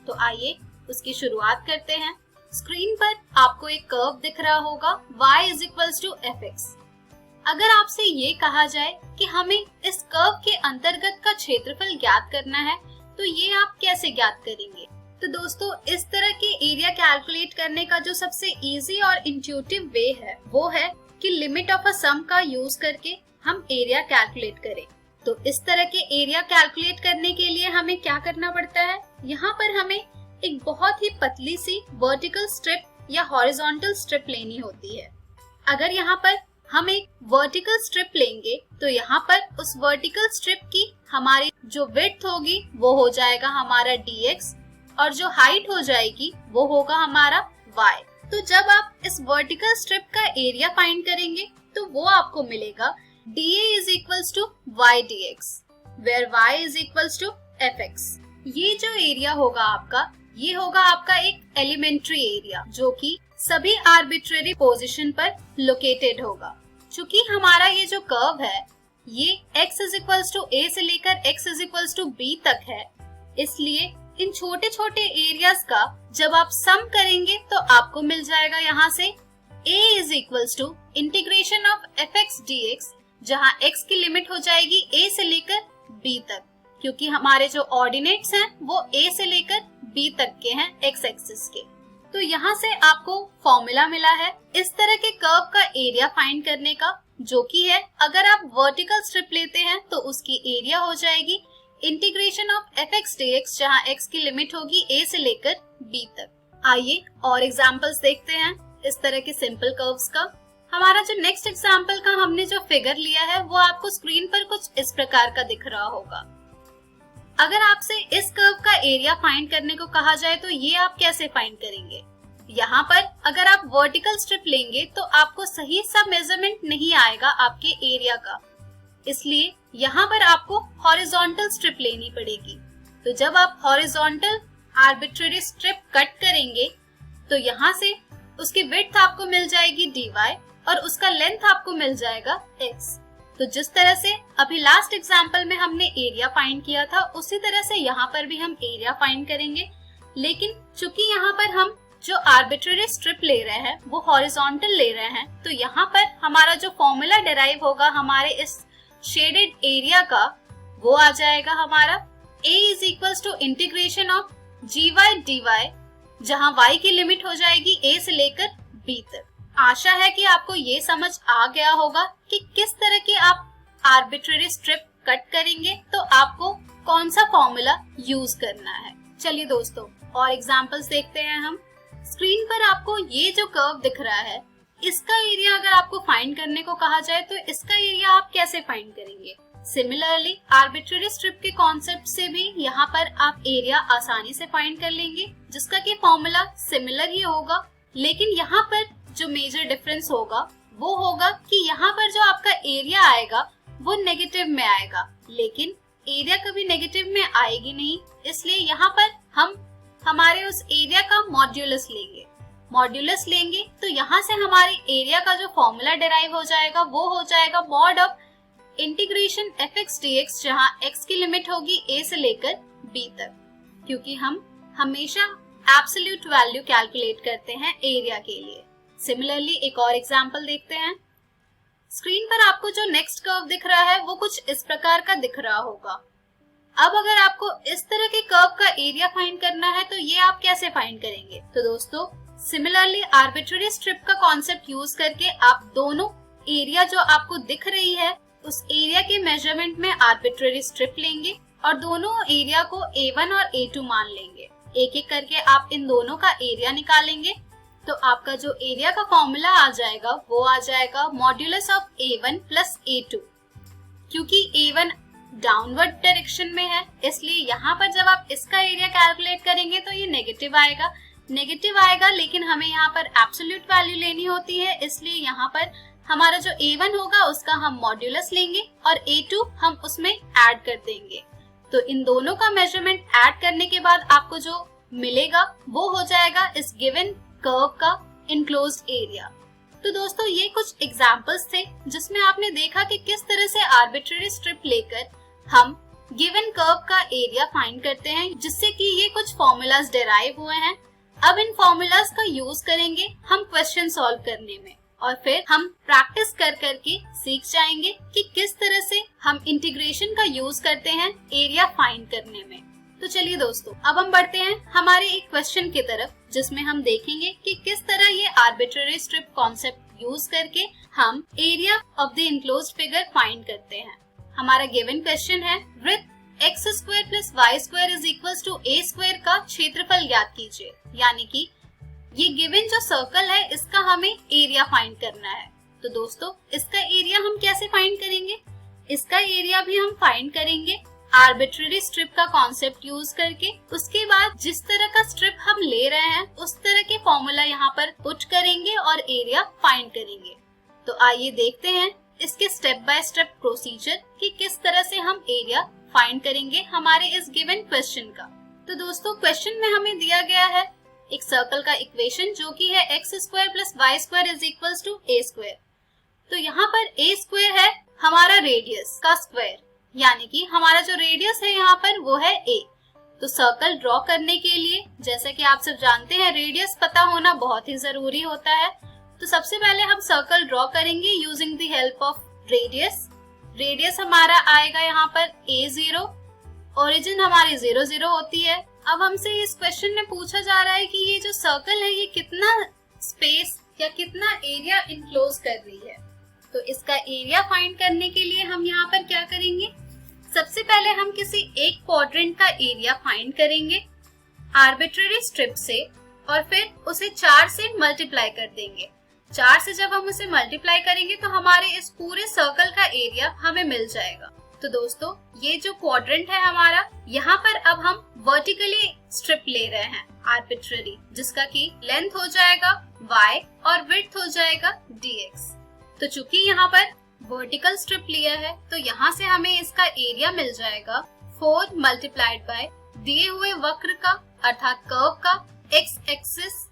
तो आइए उसकी शुरुआत करते हैं। स्क्रीन पर आपको एक कर्व दिख रहा होगा y is equals to fx। अगर आपसे ये कहा जाए कि हमें इस कर्व के अंतर्गत का क्षेत्रफल ज्ञात करना है तो ये आप कैसे ज्ञात करेंगे? तो दोस्तों, इस तरह के एरिया कैलकुलेट करने का जो सबसे इजी और इंट्यूटिव वे है वो है कि लिमिट ऑफ अ सम का यूज करके हम एरिया कैलकुलेट करें। तो इस तरह के एरिया कैलकुलेट करने के लिए हमें क्या करना पड़ता है? यहाँ पर हमें एक बहुत ही पतली सी वर्टिकल स्ट्रिप या हॉरिजॉन्टल स्ट्रिप लेनी होती है। अगर यहाँ पर हम एक वर्टिकल स्ट्रिप लेंगे तो यहाँ पर उस वर्टिकल स्ट्रिप की हमारी जो विड्थ होगी वो हो जाएगा हमारा dx और जो हाइट हो जाएगी वो होगा हमारा y। तो जब आप इस वर्टिकल स्ट्रिप का एरिया फाइंड करेंगे तो वो आपको मिलेगा dA is equals to y dx, where y is equals to fx। ये जो एरिया होगा आपका, ये होगा आपका एक एलिमेंट्री एरिया जो कि सभी आर्बिट्रेरी पोजीशन पर लोकेटेड होगा। चूंकि हमारा ये जो कर्व है ये x is equals to a से लेकर x is equals to b तक है, इसलिए इन छोटे छोटे एरियाज का जब आप सम करेंगे तो आपको मिल जाएगा यहाँ से a is equals to integration of fx dx, जहाँ x की लिमिट हो जाएगी a से लेकर b तक, क्योंकि हमारे जो ऑर्डिनेट्स हैं वो a से लेकर b तक के हैं x एक्सिस के। तो यहाँ से आपको फॉर्मूला मिला है इस तरह के कर्व का एरिया फाइंड करने का, जो कि है अगर आप वर्टिकल स्ट्रिप लेते हैं तो उसकी एरिया हो जाएगी इंटीग्रेशन ऑफ fx dx, जहाँ x की लिमिट होगी a से लेकर b तक। आइए और एग्जांपल्स देखते हैं इस तरह के सिंपल कर्व्स का। हमारा जो नेक्स्ट एग्जांपल का हमने जो फिगर लिया है वो आपको स्क्रीन पर कुछ इस प्रकार का दिख रहा होगा। अगर आपसे इस कर्व का एरिया फाइंड करने को कहा जाए तो ये आप कैसे फाइंड करेंगे? यहाँ पर अगर आप वर्टिकल स्ट्रिप लेंगे तो आपको सही सा मेजरमेंट नहीं आएगा आपके एरिया का, इसलिए यहाँ पर आपको हॉरिजॉन्टल स्ट्रिप लेनी पड़ेगी। तो जब आप हॉरिजॉन्टल आर्बिट्रेरी स्ट्रिप कट करेंगे तो यहाँ से उसकी विड्थ आपको मिल जाएगी dy और उसका लेंथ आपको मिल जाएगा x। तो जिस तरह से अभी लास्ट एग्जांपल में हमने एरिया फाइंड किया था उसी तरह से यहाँ पर भी हम एरिया फाइंड करेंगे, लेकिन चूंकि यहाँ पर हम जो आर्बिट्रेरी स्ट्रिप ले रहे हैं वो हॉरिजॉन्टल ले रहे हैं, तो यहाँ पर हमारा जो फॉर्मूला डिराइव होगा हमारे इस शेडेड एरिया का वो आ जाएगा हमारा a is equals to integration of gy dy, जहाँ y की लिमिट हो जाएगी a से लेकर b तक। आशा है कि आपको ये समझ आ गया होगा कि किस तरह की आप आर्बिट्रेरी स्ट्रिप कट करेंगे तो आपको कौन सा फॉर्मूला यूज करना है। चलिए दोस्तों और एग्जांपल्स देखते हैं हम। स्क्रीन पर आपको ये जो कर्व दिख रहा है इसका एरिया अगर आपको फाइंड करने को कहा जाए तो इसका एरिया आप कैसे फाइंड करेंगे? सिमिलरली आर्बिट्रेरी स्ट्रिप के कॉन्सेप्ट से भी यहाँ पर आप एरिया आसानी से फाइंड कर लेंगे, जिसका कि फॉर्मूला सिमिलर ही होगा, लेकिन यहाँ पर जो मेजर डिफरेंस होगा वो होगा कि यहाँ पर जो आपका एरिया आएगा वो नेगेटिव में आएगा, लेकिन एरिया कभी नेगेटिव में आएगी नहीं, इसलिए यहाँ पर हम हमारे उस एरिया का मॉड्यूलस लेंगे तो यहाँ से हमारे एरिया का जो फॉर्मूला डिराइव हो जाएगा वो हो जाएगा mod of integration fx dx, जहाँ x की लिमिट होगी a से लेकर b तक, क्योंकि हम हमेशा एब्सोल्यूट वैल्यू कैलकुलेट करते हैं एरिया के लिए। सिमिलरली एक और एग्जांपल देखते हैं। स्क्रीन पर आपको जो नेक्स्ट कर्व दिख रहा है वो कुछ इस प्रकार का दिख रहा होगा। अब अगर आपको इस तरह के कर्व का एरिया फाइंड करना है तो ये आप कैसे फाइंड करेंगे? तो दोस्तों सिमिलरली आर्बिट्रेरी स्ट्रिप का कॉन्सेप्ट यूज करके आप दोनों एरिया जो आपको दिख रही है उस एरिया के मेजरमेंट में आर्बिट्रेरी स्ट्रिप लेंगे और दोनों एरिया को A1 और A2 मान लेंगे। एक एक करके आप इन दोनों का एरिया निकालेंगे तो आपका जो एरिया का फॉर्मूला आ जाएगा वो आ जाएगा modulus of A1 plus A2। क्योंकि A1 डाउनवर्ड डायरेक्शन में है इसलिए यहाँ पर जब आप इसका एरिया कैलकुलेट करेंगे तो ये नेगेटिव आएगा, लेकिन हमें यहाँ पर एब्सोल्यूट वैल्यू लेनी होती है, इसलिए यहाँ पर हमारा जो A1 होगा उसका हम मॉड्यूलस लेंगे और A2 हम उसमें ऐड कर देंगे। तो इन दोनों का मेजरमेंट ऐड करने के बाद आपको जो मिलेगा वो हो जाएगा इस गिवन कर्व का इनक्लोज्ड एरिया। तो दोस्तों ये कुछ एग्जांपल्स थे जिसमें आपने देखा कि किस तरह से आर्बिट्रेरी स्ट्रिप लेकर हम गिवन कर्व का एरिया फाइंड करते हैं, जिससे कि ये कुछ फॉर्मूलाज डेराइव हुए हैं। अब इन फॉर्मूलाज का यूज करेंगे हम क्वेश्चन सॉल्व करने में, और फिर हम प्रैक्टिस कर करके सीख जाएंगे कि किस तरह से हम इंटीग्रेशन का यूज करते हैं एरिया फाइंड करने में। तो चलिए दोस्तों, अब हम बढ़ते हैं हमारे एक क्वेश्चन की तरफ, जिसमें हम देखेंगे कि किस तरह ये आर्बिट्ररी स्ट्रिप कॉन्सेप्ट यूज करके हम area of the enclosed figure find करते हैं। हमारा गिवन क्वेश्चन है, वृत्त x square plus y square is equals to a square का क्षेत्रफल ज्ञात कीजिए। यानी कि ये गिवन जो सर्कल है इसका हमें एरिया फाइंड करना है। तो दोस्तों, इसका एरिया हम कैसे फाइंड करेंगे? इसका एरिया भी हम फाइंड करेंगे आर्बिट्ररी स्ट्रिप का कॉन्सेप्ट यूज करके। उसके बाद जिस तरह का स्ट्रिप हम ले रहे हैं उस तरह के फॉर्मूला यहाँ पर पुट करेंगे और एरिया फाइंड करेंगे। तो आइए देखते हैं इसके स्टेप बाय स्टेप प्रोसीजर कि किस तरह से हम एरिया फाइंड करेंगे हमारे इस गिवन क्वेश्चन का। तो दोस्तों, क्वेश्चन में हमें दिया गया है एक सर्कल का इक्वेशन जो कि है x square plus y square is equals to a square. तो यहाँ पर a स्क्वायर है हमारा रेडियस का स्क्वायर, यानी कि हमारा जो रेडियस है यहाँ पर वो है a। तो सर्कल ड्रॉ करने के लिए, जैसा कि आप सब जानते हैं, रेडियस पता होना बहुत ही जरूरी होता है। तो सबसे पहले हम सर्कल ड्रॉ करेंगे using the help of radius. Radius हमारा आएगा यहाँ पर a0, ओरिजिन हमारी 0 0 होती है। अब हमसे इस क्वेश्चन में पूछा जा रहा है कि ये जो सर्कल है ये कितना स्पेस या कितना एरिया इनक्लोज कर रही है। तो इसका एरिया फाइंड करने के लिए हम यहाँ पर क्या करेंगे, सबसे पहले हम किसी एक क्वाड्रेंट का एरिया फाइंड करेंगे आर्बिट्ररी स्ट्रिप से, और फिर उसे 4 से मल्टीप्लाई कर देंगे। 4 से जब हम उसे मल्टीप्लाई करेंगे तो हमारे इस पूरे सर्कल का एरिया हमें मिल जाएगा। तो दोस्तों, ये जो क्वाड्रेंट है हमारा, यहाँ पर अब हम वर्टिकली स्ट्रिप ले रहे हैं आर्बिट्ररी, जिसका की लेंथ हो जाएगा y और विड्थ हो जाएगा dx। तो चूंकि यहाँ पर वर्टिकल स्ट्रिप लिया है तो यहाँ से हमें इसका एरिया मिल जाएगा 4 मल्टीप्लाइड बाय दिए हुए वक्र का अर्थात कर्व का x एक्सिस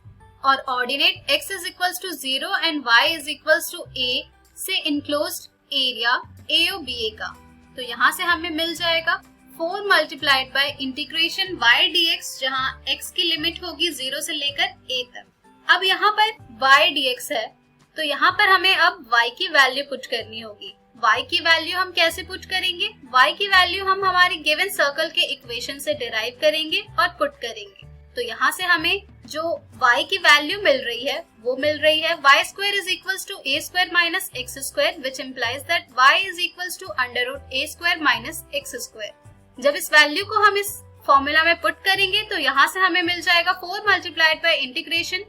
और ordinate x is equals to 0 and y is equals to a से इनक्लोज्ड एरिया AOBA का। तो यहाँ से हमें मिल जाएगा 4 multiplied by integration y dx, जहाँ x की लिमिट होगी 0 से लेकर a तक। अब यहाँ पर y dx है तो यहाँ पर हमें अब y की वैल्यू पुट करनी होगी। y की वैल्यू हम कैसे पुट करेंगे? y की वैल्यू हम हमारी गिवन सर्कल के इक्वेशन से डिराइव करेंगे और पुट करेंगे। तो यहाँ से हमें जो y की वैल्यू मिल रही है वो मिल रही है y square is equals to a square minus x square, which implies that y is equals to under root a square minus x square. जब इस वैल्यू को हम इस फॉर्मूला में पुट करेंगे तो यहाँ से हमें मिल जाएगा 4 multiplied by integration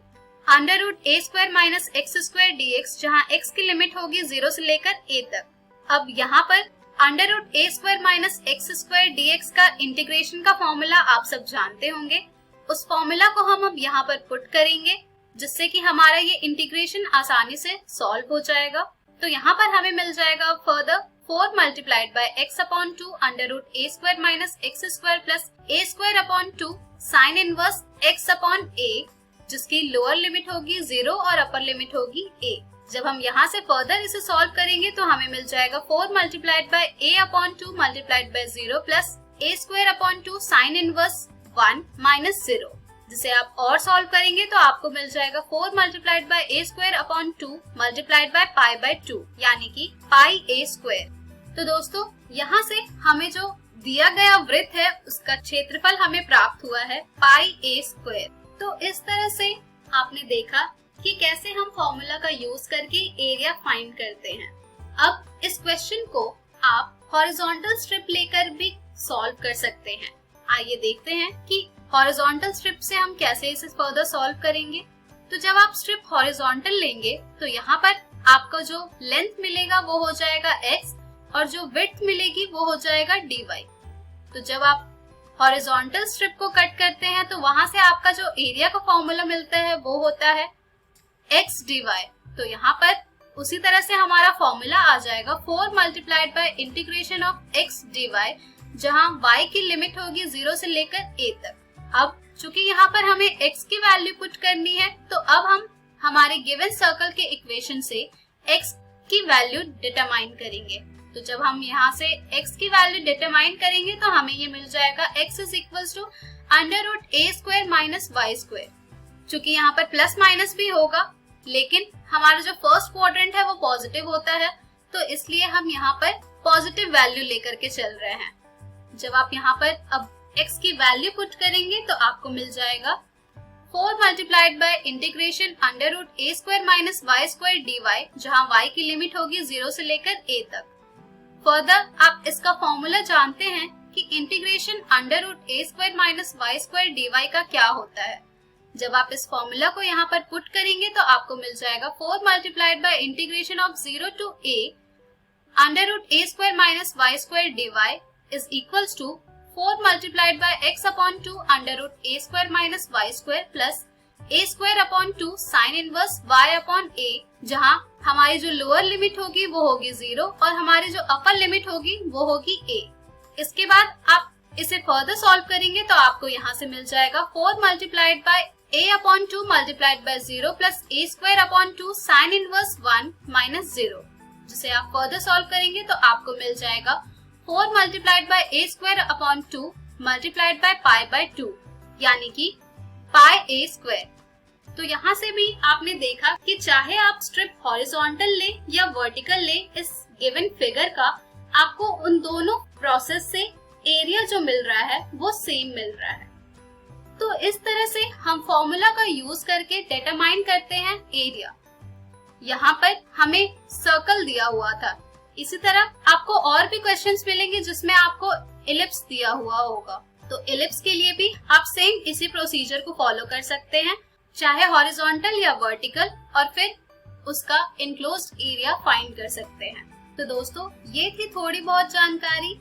under root a square minus x square dx, जहाँ x की लिमिट होगी 0 से लेकर a तक। अब यहाँ पर under root a square minus x square dx का इंटीग्रेशन का फॉर्मूला आप सब जानते होंगे। उस फॉर्मूला को हम अब यहाँ पर पुट करेंगे, जिससे कि हमारा ये इंटीग्रेशन आसानी से सॉल्व हो जाएगा। तो यहाँ पर हमें मिल जाएगा further 4 multiplied by x upon 2 under root a square minus x square plus a square upon 2 sine inverse x upon a, जिसकी लोअर लिमिट होगी 0 और अपर लिमिट होगी a। जब हम यहाँ से फर्दर इसे सॉल्व करेंगे तो हमें मिल जाएगा 4 multiplied bye a upon 2 multiplied by 0 plus a square upon 2 sine inverse 1 minus 0, जिसे आप और सॉल्व करेंगे तो आपको मिल जाएगा 4 multiplied bye a square upon 2 multiplied by pi by 2, यानी कि पाई a स्क्वायर। तो दोस्तों, यहाँ से हमें जो दिया गया वृत्त है उसका क्षेत्रफल हमें प्राप्त हुआ है पाई a स्क्वायर। तो इस तरह से आपने देखा कि कैसे हम फॉर्मूला का यूज करके एरिया फाइंड करते हैं। अब इस क्वेश्चन को आप हॉरिजॉन्टल स्ट्रिप लेकर भी सॉल्व कर सकते हैं। आइए देखते हैं कि हॉरिजॉन्टल स्ट्रिप से हम कैसे इसे फर्दर सॉल्व करेंगे। तो जब आप स्ट्रिप हॉरिजॉन्टल लेंगे तो यहाँ पर आपको जो लेंथ मिलेगा वो हो जाएगा x और जो विड्थ मिलेगी वो हो जाएगा dy। तो जब आप हॉरिजॉन्टल स्ट्रिप को कट करते हैं तो वहां से आपका जो एरिया का फॉर्मूला मिलता है वो होता है x dy। तो यहाँ पर उसी तरह से हमारा फॉर्मूला आ जाएगा 4 multiplied by integration of x dy, जहाँ y की लिमिट होगी 0 से लेकर a तक। अब चूंकि यहाँ पर हमें x की वैल्यू पुट करनी है तो अब हम हमारे गिवन सर्कल के इक्वेशन से x की वैल्यू डिटरमाइन करेंगे। तो जब हम यहाँ से x की वैल्यू डिटरमाइन करेंगे तो हमें ये मिल जाएगा x is equals to under root A square minus Y square. चूंकि यहाँ पर प्लस माइनस भी होगा लेकिन हमारा जो फर्स्ट क्वाड्रेंट है वो पॉजिटिव होता है, तो इसलिए हम यहाँ पर पॉजिटिव वैल्यू लेकर के चल रहे हैं। जब आप यहाँ पर अब x की वैल्यू पुट करेंगे तो आपको मिल जाएगा 4 multiplied by integration under root A square minus Y square D Y, जहाँ y की लिमिट होगी 0 से लेकर a तक। फर्दर आप इसका फॉर्मूला जानते हैं कि इंटीग्रेशन अंडर रूट ए square minus Y square D Y का क्या होता है। जब आप इस फॉर्मूला को यहाँ पर पुट करेंगे तो आपको मिल जाएगा 4 multiplied by integration of 0 to a under root A square minus Y square D y is equals to 4 multiplied by x upon 2 under root A square minus Y square plus a square upon 2 sine inverse y upon a, जहाँ हमारी जो लोअर लिमिट होगी वो होगी 0 और हमारी जो अपर लिमिट होगी वो होगी a। इसके बाद आप इसे फर्दर सॉल्व करेंगे तो आपको यहाँ से मिल जाएगा 4 multiplied bye a upon 2 multiplied by 0 plus a square upon 2 sine inverse 1 minus 0, जिसे आप फर्दर सॉल्व करेंगे तो आपको मिल जाएगा 4 multiplied bye a square upon 2 multiplied by pi by 2, यानी कि पाई a स्क्वायर। तो यहाँ से भी आपने देखा कि चाहे आप स्ट्रिप हॉरिजॉन्टल ले या वर्टिकल ले, इस गिवन फिगर का आपको उन दोनों प्रोसेस से एरिया जो मिल रहा है वो सेम मिल रहा है। तो इस तरह से हम फॉर्मूला का यूज करके डिटरमाइन करते हैं एरिया। यहाँ पर हमें सर्कल दिया हुआ था, इसी तरह आपको और भी क्वेश्चंस मिलेंगे जिसमें आपको इलिप्स दिया हुआ होगा। तो इलिप्स के लिए भी आप सेम इसी प्रोसीजर को फॉलो कर सकते हैं, चाहे हॉरिजॉन्टल या वर्टिकल, और फिर उसका इनक्लोज्ड एरिया फाइंड कर सकते हैं। तो दोस्तों, ये थी थोड़ी बहुत जानकारी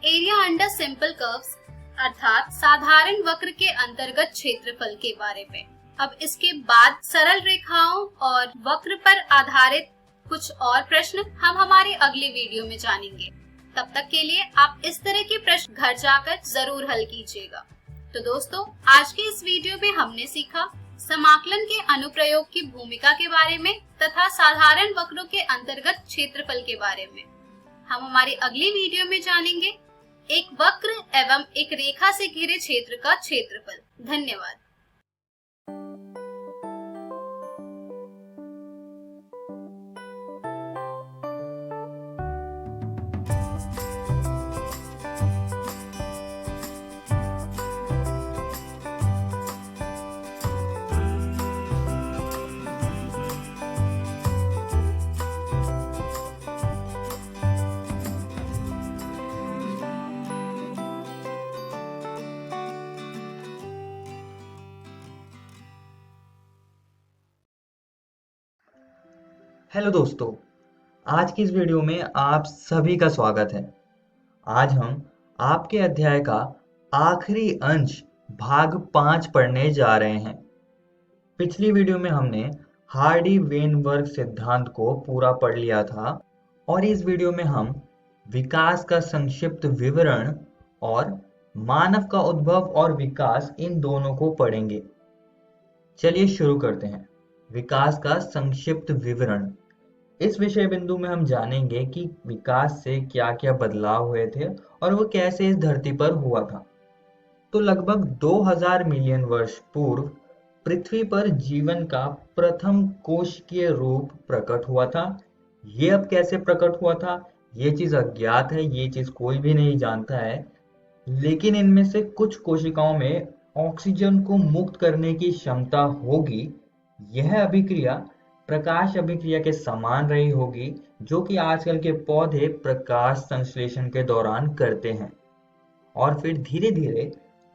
एरिया अंडर सिंपल कर्व्स अर्थात साधारण वक्र के अंतर्गत क्षेत्रफल के बारे में। अब इसके बाद सरल रेखाओं और वक्र पर आधारित कुछ और प्रश्न हम हमारे अगले वीडियो में जानेंगे। तब तक के लिए आप इस तरह के प्रश्न घर जाकर जरूर हल कीजिएगा। तो दोस्तों, आज के इस वीडियो में हमने सीखा समाकलन के अनुप्रयोग की भूमिका के बारे में तथा साधारण वक्रों के अंतर्गत क्षेत्रफल के बारे में। हम हमारी अगली वीडियो में जानेंगे एक वक्र एवं एक रेखा से घिरे क्षेत्र का क्षेत्रफल। धन्यवाद। हेलो दोस्तों, आज की इस वीडियो में आप सभी का स्वागत है। आज हम आपके अध्याय का आखिरी अंश भाग 5 पढ़ने जा रहे हैं। पिछली वीडियो में हमने हार्डी-वेनबर्ग सिद्धांत को पूरा पढ़ लिया था और इस वीडियो में हम विकास का संक्षिप्त विवरण और मानव का उद्भव और विकास, इन दोनों को पढ़ेंगे। चलिए शुरू करते हैं। विकास का संक्षिप्त विवरण। इस विषय बिंदु में हम जानेंगे कि विकास से क्या क्या बदलाव हुए थे और वो कैसे इस धरती पर हुआ था। तो लगभग 2000 मिलियन वर्ष पूर्व पृथ्वी पर जीवन का प्रथम कोशिकीय रूप प्रकट हुआ था। ये अब कैसे प्रकट हुआ था, ये चीज अज्ञात है, ये चीज कोई भी नहीं जानता है। लेकिन इनमें से कुछ कोशिकाओं में ऑक्सीजन को मुक्त करने की क्षमता होगी। यह अभिक्रिया प्रकाश अभिक्रिया के समान रही होगी, जो कि आजकल के पौधे प्रकाश संश्लेषण के दौरान करते हैं। और फिर धीरे धीरे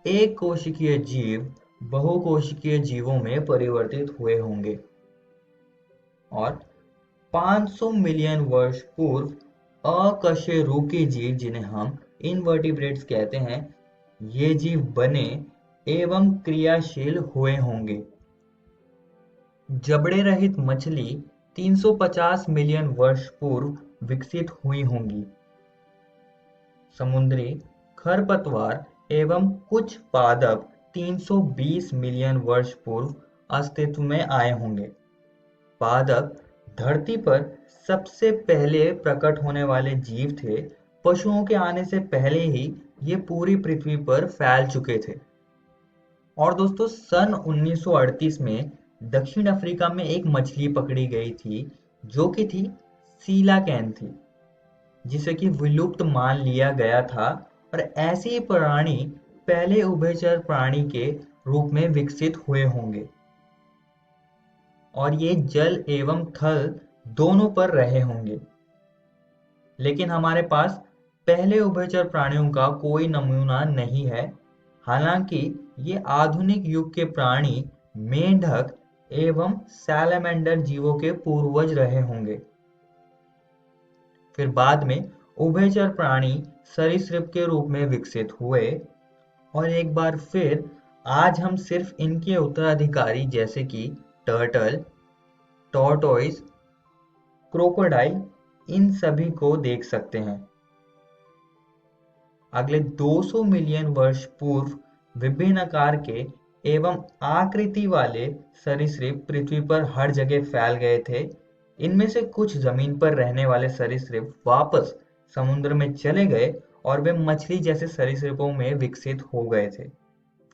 एक कोशिकीय जीव बहुकोशिकीय जीवों में परिवर्तित हुए होंगे। और 500 मिलियन वर्ष पूर्व अकशेरुकी जीव, जिन्हें हम इनवर्टिब्रेट्स कहते हैं, ये जीव बने एवं क्रियाशील हुए होंगे। जबड़े रहित मछली 350 मिलियन वर्ष पूर्व विकसित हुई होंगी। समुद्री खरपतवार एवं कुछ पादप 320 मिलियन वर्ष पूर्व अस्तित्व में आए होंगे। पादप धरती पर सबसे पहले प्रकट होने वाले जीव थे। पशुओं के आने से पहले ही ये पूरी पृथ्वी पर फैल चुके थे। और दोस्तों सन 1938 में दक्षिण अफ्रीका में एक मछली पकड़ी गई थी जो कि थी सीलाकैन थी, जिसे कि विलुप्त मान लिया गया था। और ऐसे ही प्राणी पहले उभयचर प्राणी के रूप में विकसित हुए होंगे और ये जल एवं थल दोनों पर रहे होंगे। लेकिन हमारे पास पहले उभयचर प्राणियों का कोई नमूना नहीं है। हालांकि ये आधुनिक युग के प्राणी मेंढक एवं सैलमेंडर जीवों के पूर्वज रहे होंगे। फिर बाद में उभयचर प्राणी सरीसृप के रूप में विकसित हुए और एक बार फिर आज हम सिर्फ इनके उत्तराधिकारी जैसे कि टर्टल, टॉर्टोइस, क्रोकोडाइल इन सभी को देख सकते हैं। अगले 200 मिलियन वर्ष पूर्व विभिन्न आकार के एवं आकृति वाले सरीसृप पृथ्वी पर हर जगह फैल गए थे। इनमें से कुछ जमीन पर रहने वाले सरीसृप वापस समुद्र में चले गए और वे मछली जैसे सरीसृपों में विकसित हो गए थे,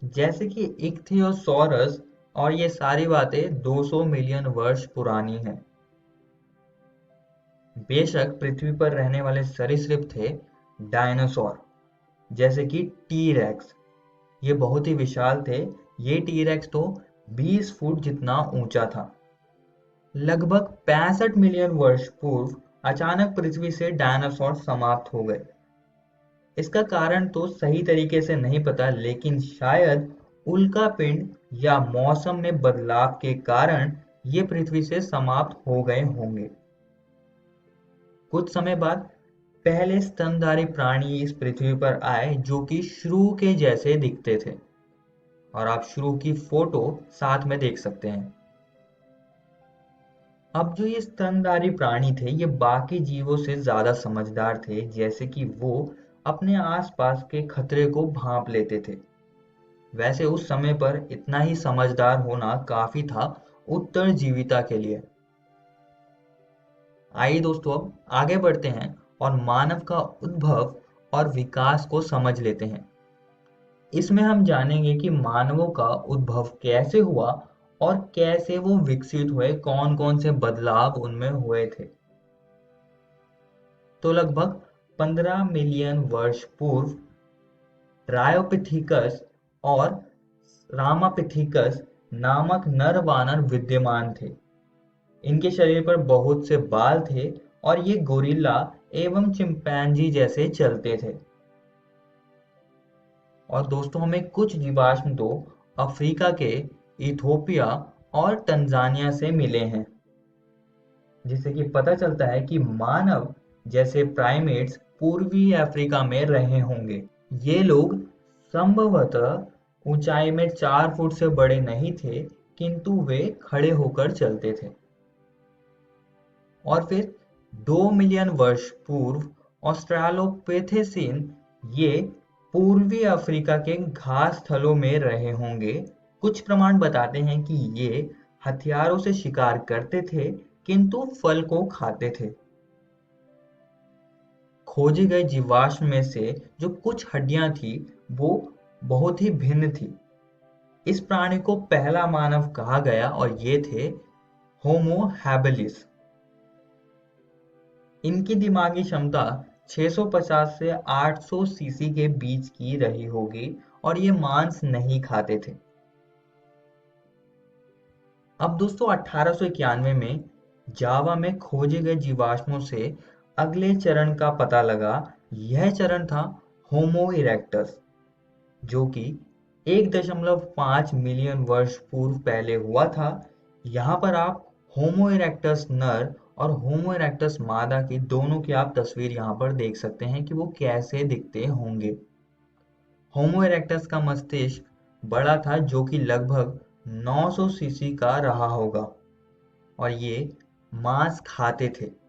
जैसे कि इक्थियोसॉरस। और ये सारी बातें 200 मिलियन वर्ष पुरानी हैं। बेशक पृथ्वी पर रहने वाले सरीसृप थे डायनासोर, जैसे कि टी-रेक्स। ये बहुत ही विशाल थे। ये टी-रेक्स तो 20 फुट जितना ऊंचा था। लगभग 65 मिलियन वर्ष पूर्व अचानक पृथ्वी से डायनासोर समाप्त हो गए। इसका कारण तो सही तरीके से नहीं पता, लेकिन शायद उल्कापिंड या मौसम में बदलाव के कारण ये पृथ्वी से समाप्त हो गए होंगे। कुछ समय बाद पहले स्तनधारी प्राणी इस पृथ्वी पर आए जो कि श्रू के जैसे दिखते थे और आप श्रू की फोटो साथ में देख सकते हैं। अब जो ये स्तनधारी प्राणी थे ये बाकी जीवों से ज्यादा समझदार थे, जैसे कि वो अपने आसपास के खतरे को भांप लेते थे। वैसे उस समय पर इतना ही समझदार होना काफी था उत्तरजीविता के लिए। आइए दोस्तों अब आगे बढ़ते हैं और मानव का उद्भव और विकास को समझ लेते हैं। इसमें हम जानेंगे कि मानवों का उद्भव कैसे हुआ और कैसे वो विकसित हुए, कौन कौन से बदलाव उनमें हुए थे। तो लगभग 15 मिलियन वर्ष पूर्व ट्रायोपिथिकस और रामापिथिकस नामक नर वानर विद्यमान थे। इनके शरीर पर बहुत से बाल थे और ये गोरिल्ला एवं चिंपैंजी जैसे चलते थे। और दोस्तों हमें कुछ जीवाश्म तो अफ्रीका के इथोपिया और तंजानिया से मिले हैं, जिससे कि पता चलता है कि मानव जैसे प्राइमेट्स पूर्वी अफ्रीका में रहे होंगे। ये लोग संभवतः ऊंचाई में 4 फुट से बड़े नहीं थे, किंतु वे खड़े होकर चलते थे। और फिर 2 मिलियन वर्ष पूर्व ऑस्ट्रालोपिथेसिन ये पूर्वी अफ्रीका के घास स्थलों में रहे होंगे। कुछ प्रमाण बताते हैं कि ये हथियारों से शिकार करते थे, किंतु फल को खाते थे। खोजे गए जीवाश्म में से जो कुछ हड्डियां थी वो बहुत ही भिन्न थी। इस प्राणी को पहला मानव कहा गया और ये थे होमो हैबिलिस। इनकी दिमागी क्षमता 650 से 800 सीसी के बीच की रही होगी और ये मांस नहीं खाते थे। अब दोस्तों 1891 में जावा में खोजे गए जीवाश्मों से अगले चरण का पता लगा। यह चरण था होमो इरेक्टस, जो कि 1.5 मिलियन वर्ष पूर्व पहले हुआ था। यहाँ पर आप होमो इरेक्टस नर और होमो इरेक्टस मादा की दोनों की आप तस्वीर यहाँ पर देख सकते हैं कि वो कैसे दिखते होंगे। होमो इरेक्टस का मस्तिष्क बड़ा था, जो कि लगभग 900 सीसी का रहा होगा और ये मांस खाते थे।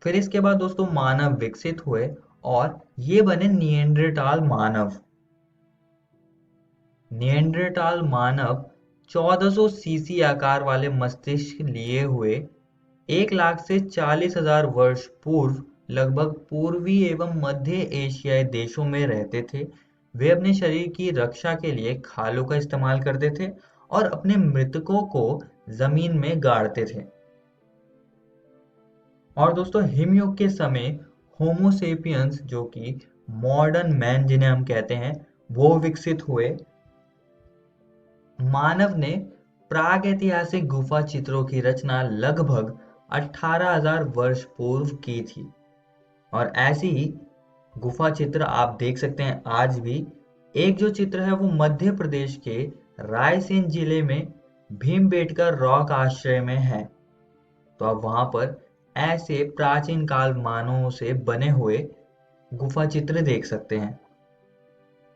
फिर इसके बाद दोस्तों मानव विकसित हुए और ये बने निएंडरटाल मानव। निएंडरटाल मानव 1400 सीसी आकार वाले मस्तिष्क लिए हुए 1 लाख से 40,000 वर्ष पूर्व लगभग पूर्वी एवं मध्य एशियाई देशों में रहते थे। वे अपने शरीर की रक्षा के लिए खालों का इस्तेमाल करते थे और अपने मृतकों को जमीन में गाड़ते थे। और दोस्तों, हिमयुग के समय होमोसेपियंस, जो कि मॉडर्न मैन जिन्हें हम कहते हैं, वो विकसित हुए। मानव ने प्राग ऐतिहासिक गुफा चित्रों की रचना लगभग 18,000 वर्ष पूर्व की थी। और ऐसी ही गुफा चित्र आप देख सकते हैं आज भी। एक जो चित्र है वो मध्य प्रदेश के रायसेन जिले में भीमबेटका रॉक आश्रय में है। तो आप वहां पर ऐसे प्राचीन काल मानवों से बने हुए गुफा चित्र देख सकते हैं।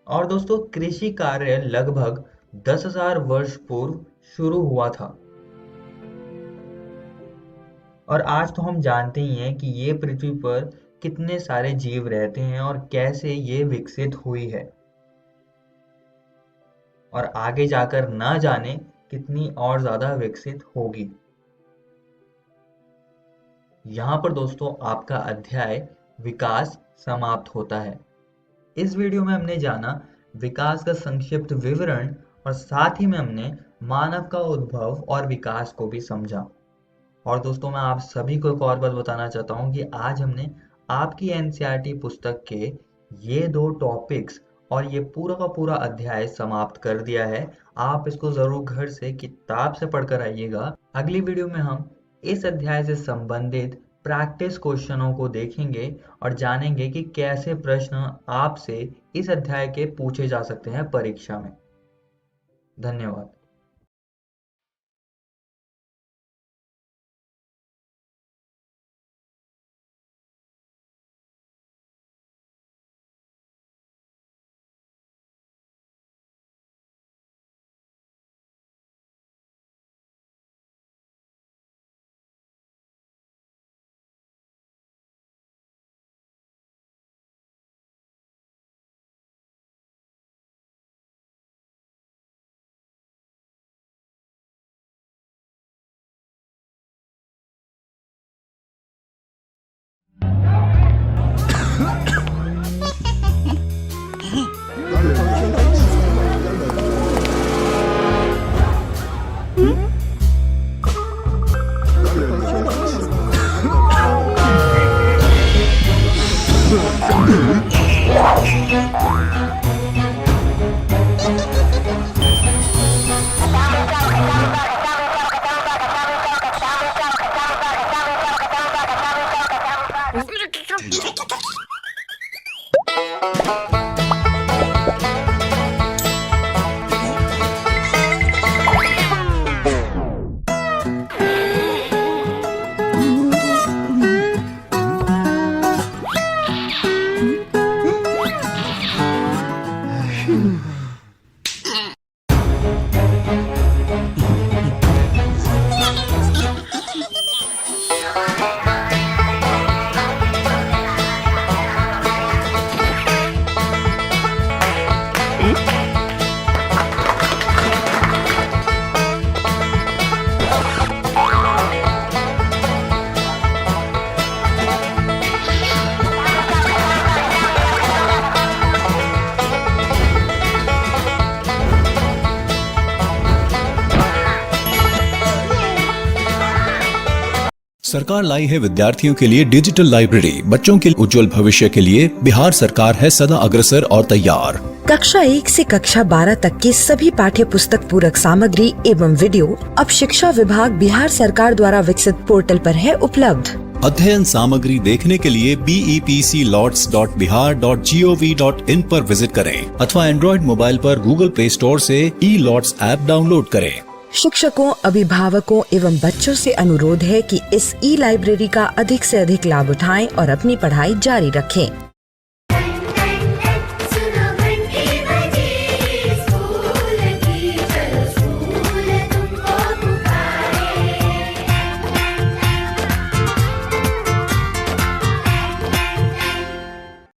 और दोस्तों, कृषि कार्य लगभग 10,000 वर्ष पूर्व शुरू हुआ था। और आज तो हम जानते ही हैं कि ये पृथ्वी पर कितने सारे जीव रहते हैं और कैसे ये विकसित हुई है, और आगे जाकर ना जाने कितनी और ज्यादा विकसित होगी। यहाँ पर दोस्तों आपका अध्याय विकास समाप्त होता है। इस वीडियो में हमने जाना विकास का संक्षिप्त विवरण, और साथ ही में हमने मानव का उद्भव और विकास को भी समझा। और दोस्तों, मैं आप सभी को एक और बात बताना चाहता हूँ कि आज हमने आपकी एनसीईआरटी पुस्तक के ये 2 टॉपिक्स और ये पूरा का पूरा अध्याय समाप्त कर दिया है। आप इसको जरूर घर से किताब से पढ़कर आइएगा। अगली वीडियो में हम इस अध्याय से संबंधित प्रैक्टिस क्वेश्चनों को देखेंगे और जानेंगे कि कैसे प्रश्न आपसे इस अध्याय के पूछे जा सकते हैं परीक्षा में। धन्यवाद। सरकार लाई है विद्यार्थियों के लिए डिजिटल लाइब्रेरी। बच्चों के उज्जवल भविष्य के लिए बिहार सरकार है सदा अग्रसर और तैयार। कक्षा 1 से कक्षा 12 तक की सभी पाठ्य पुस्तक पूरक सामग्री एवं वीडियो अब शिक्षा विभाग बिहार सरकार द्वारा विकसित पोर्टल पर है उपलब्ध। अध्ययन सामग्री देखने के लिए bepclots.bihar.gov.in पर विजिट करें अथवा एंड्रॉइड मोबाइल पर गूगल प्ले स्टोर से ई-लॉट्स ऐप डाउनलोड करें। शिक्षकों, अभिभावकों एवं बच्चों से अनुरोध है कि इस ई लाइब्रेरी का अधिक से अधिक लाभ उठाएं और अपनी पढ़ाई जारी रखें।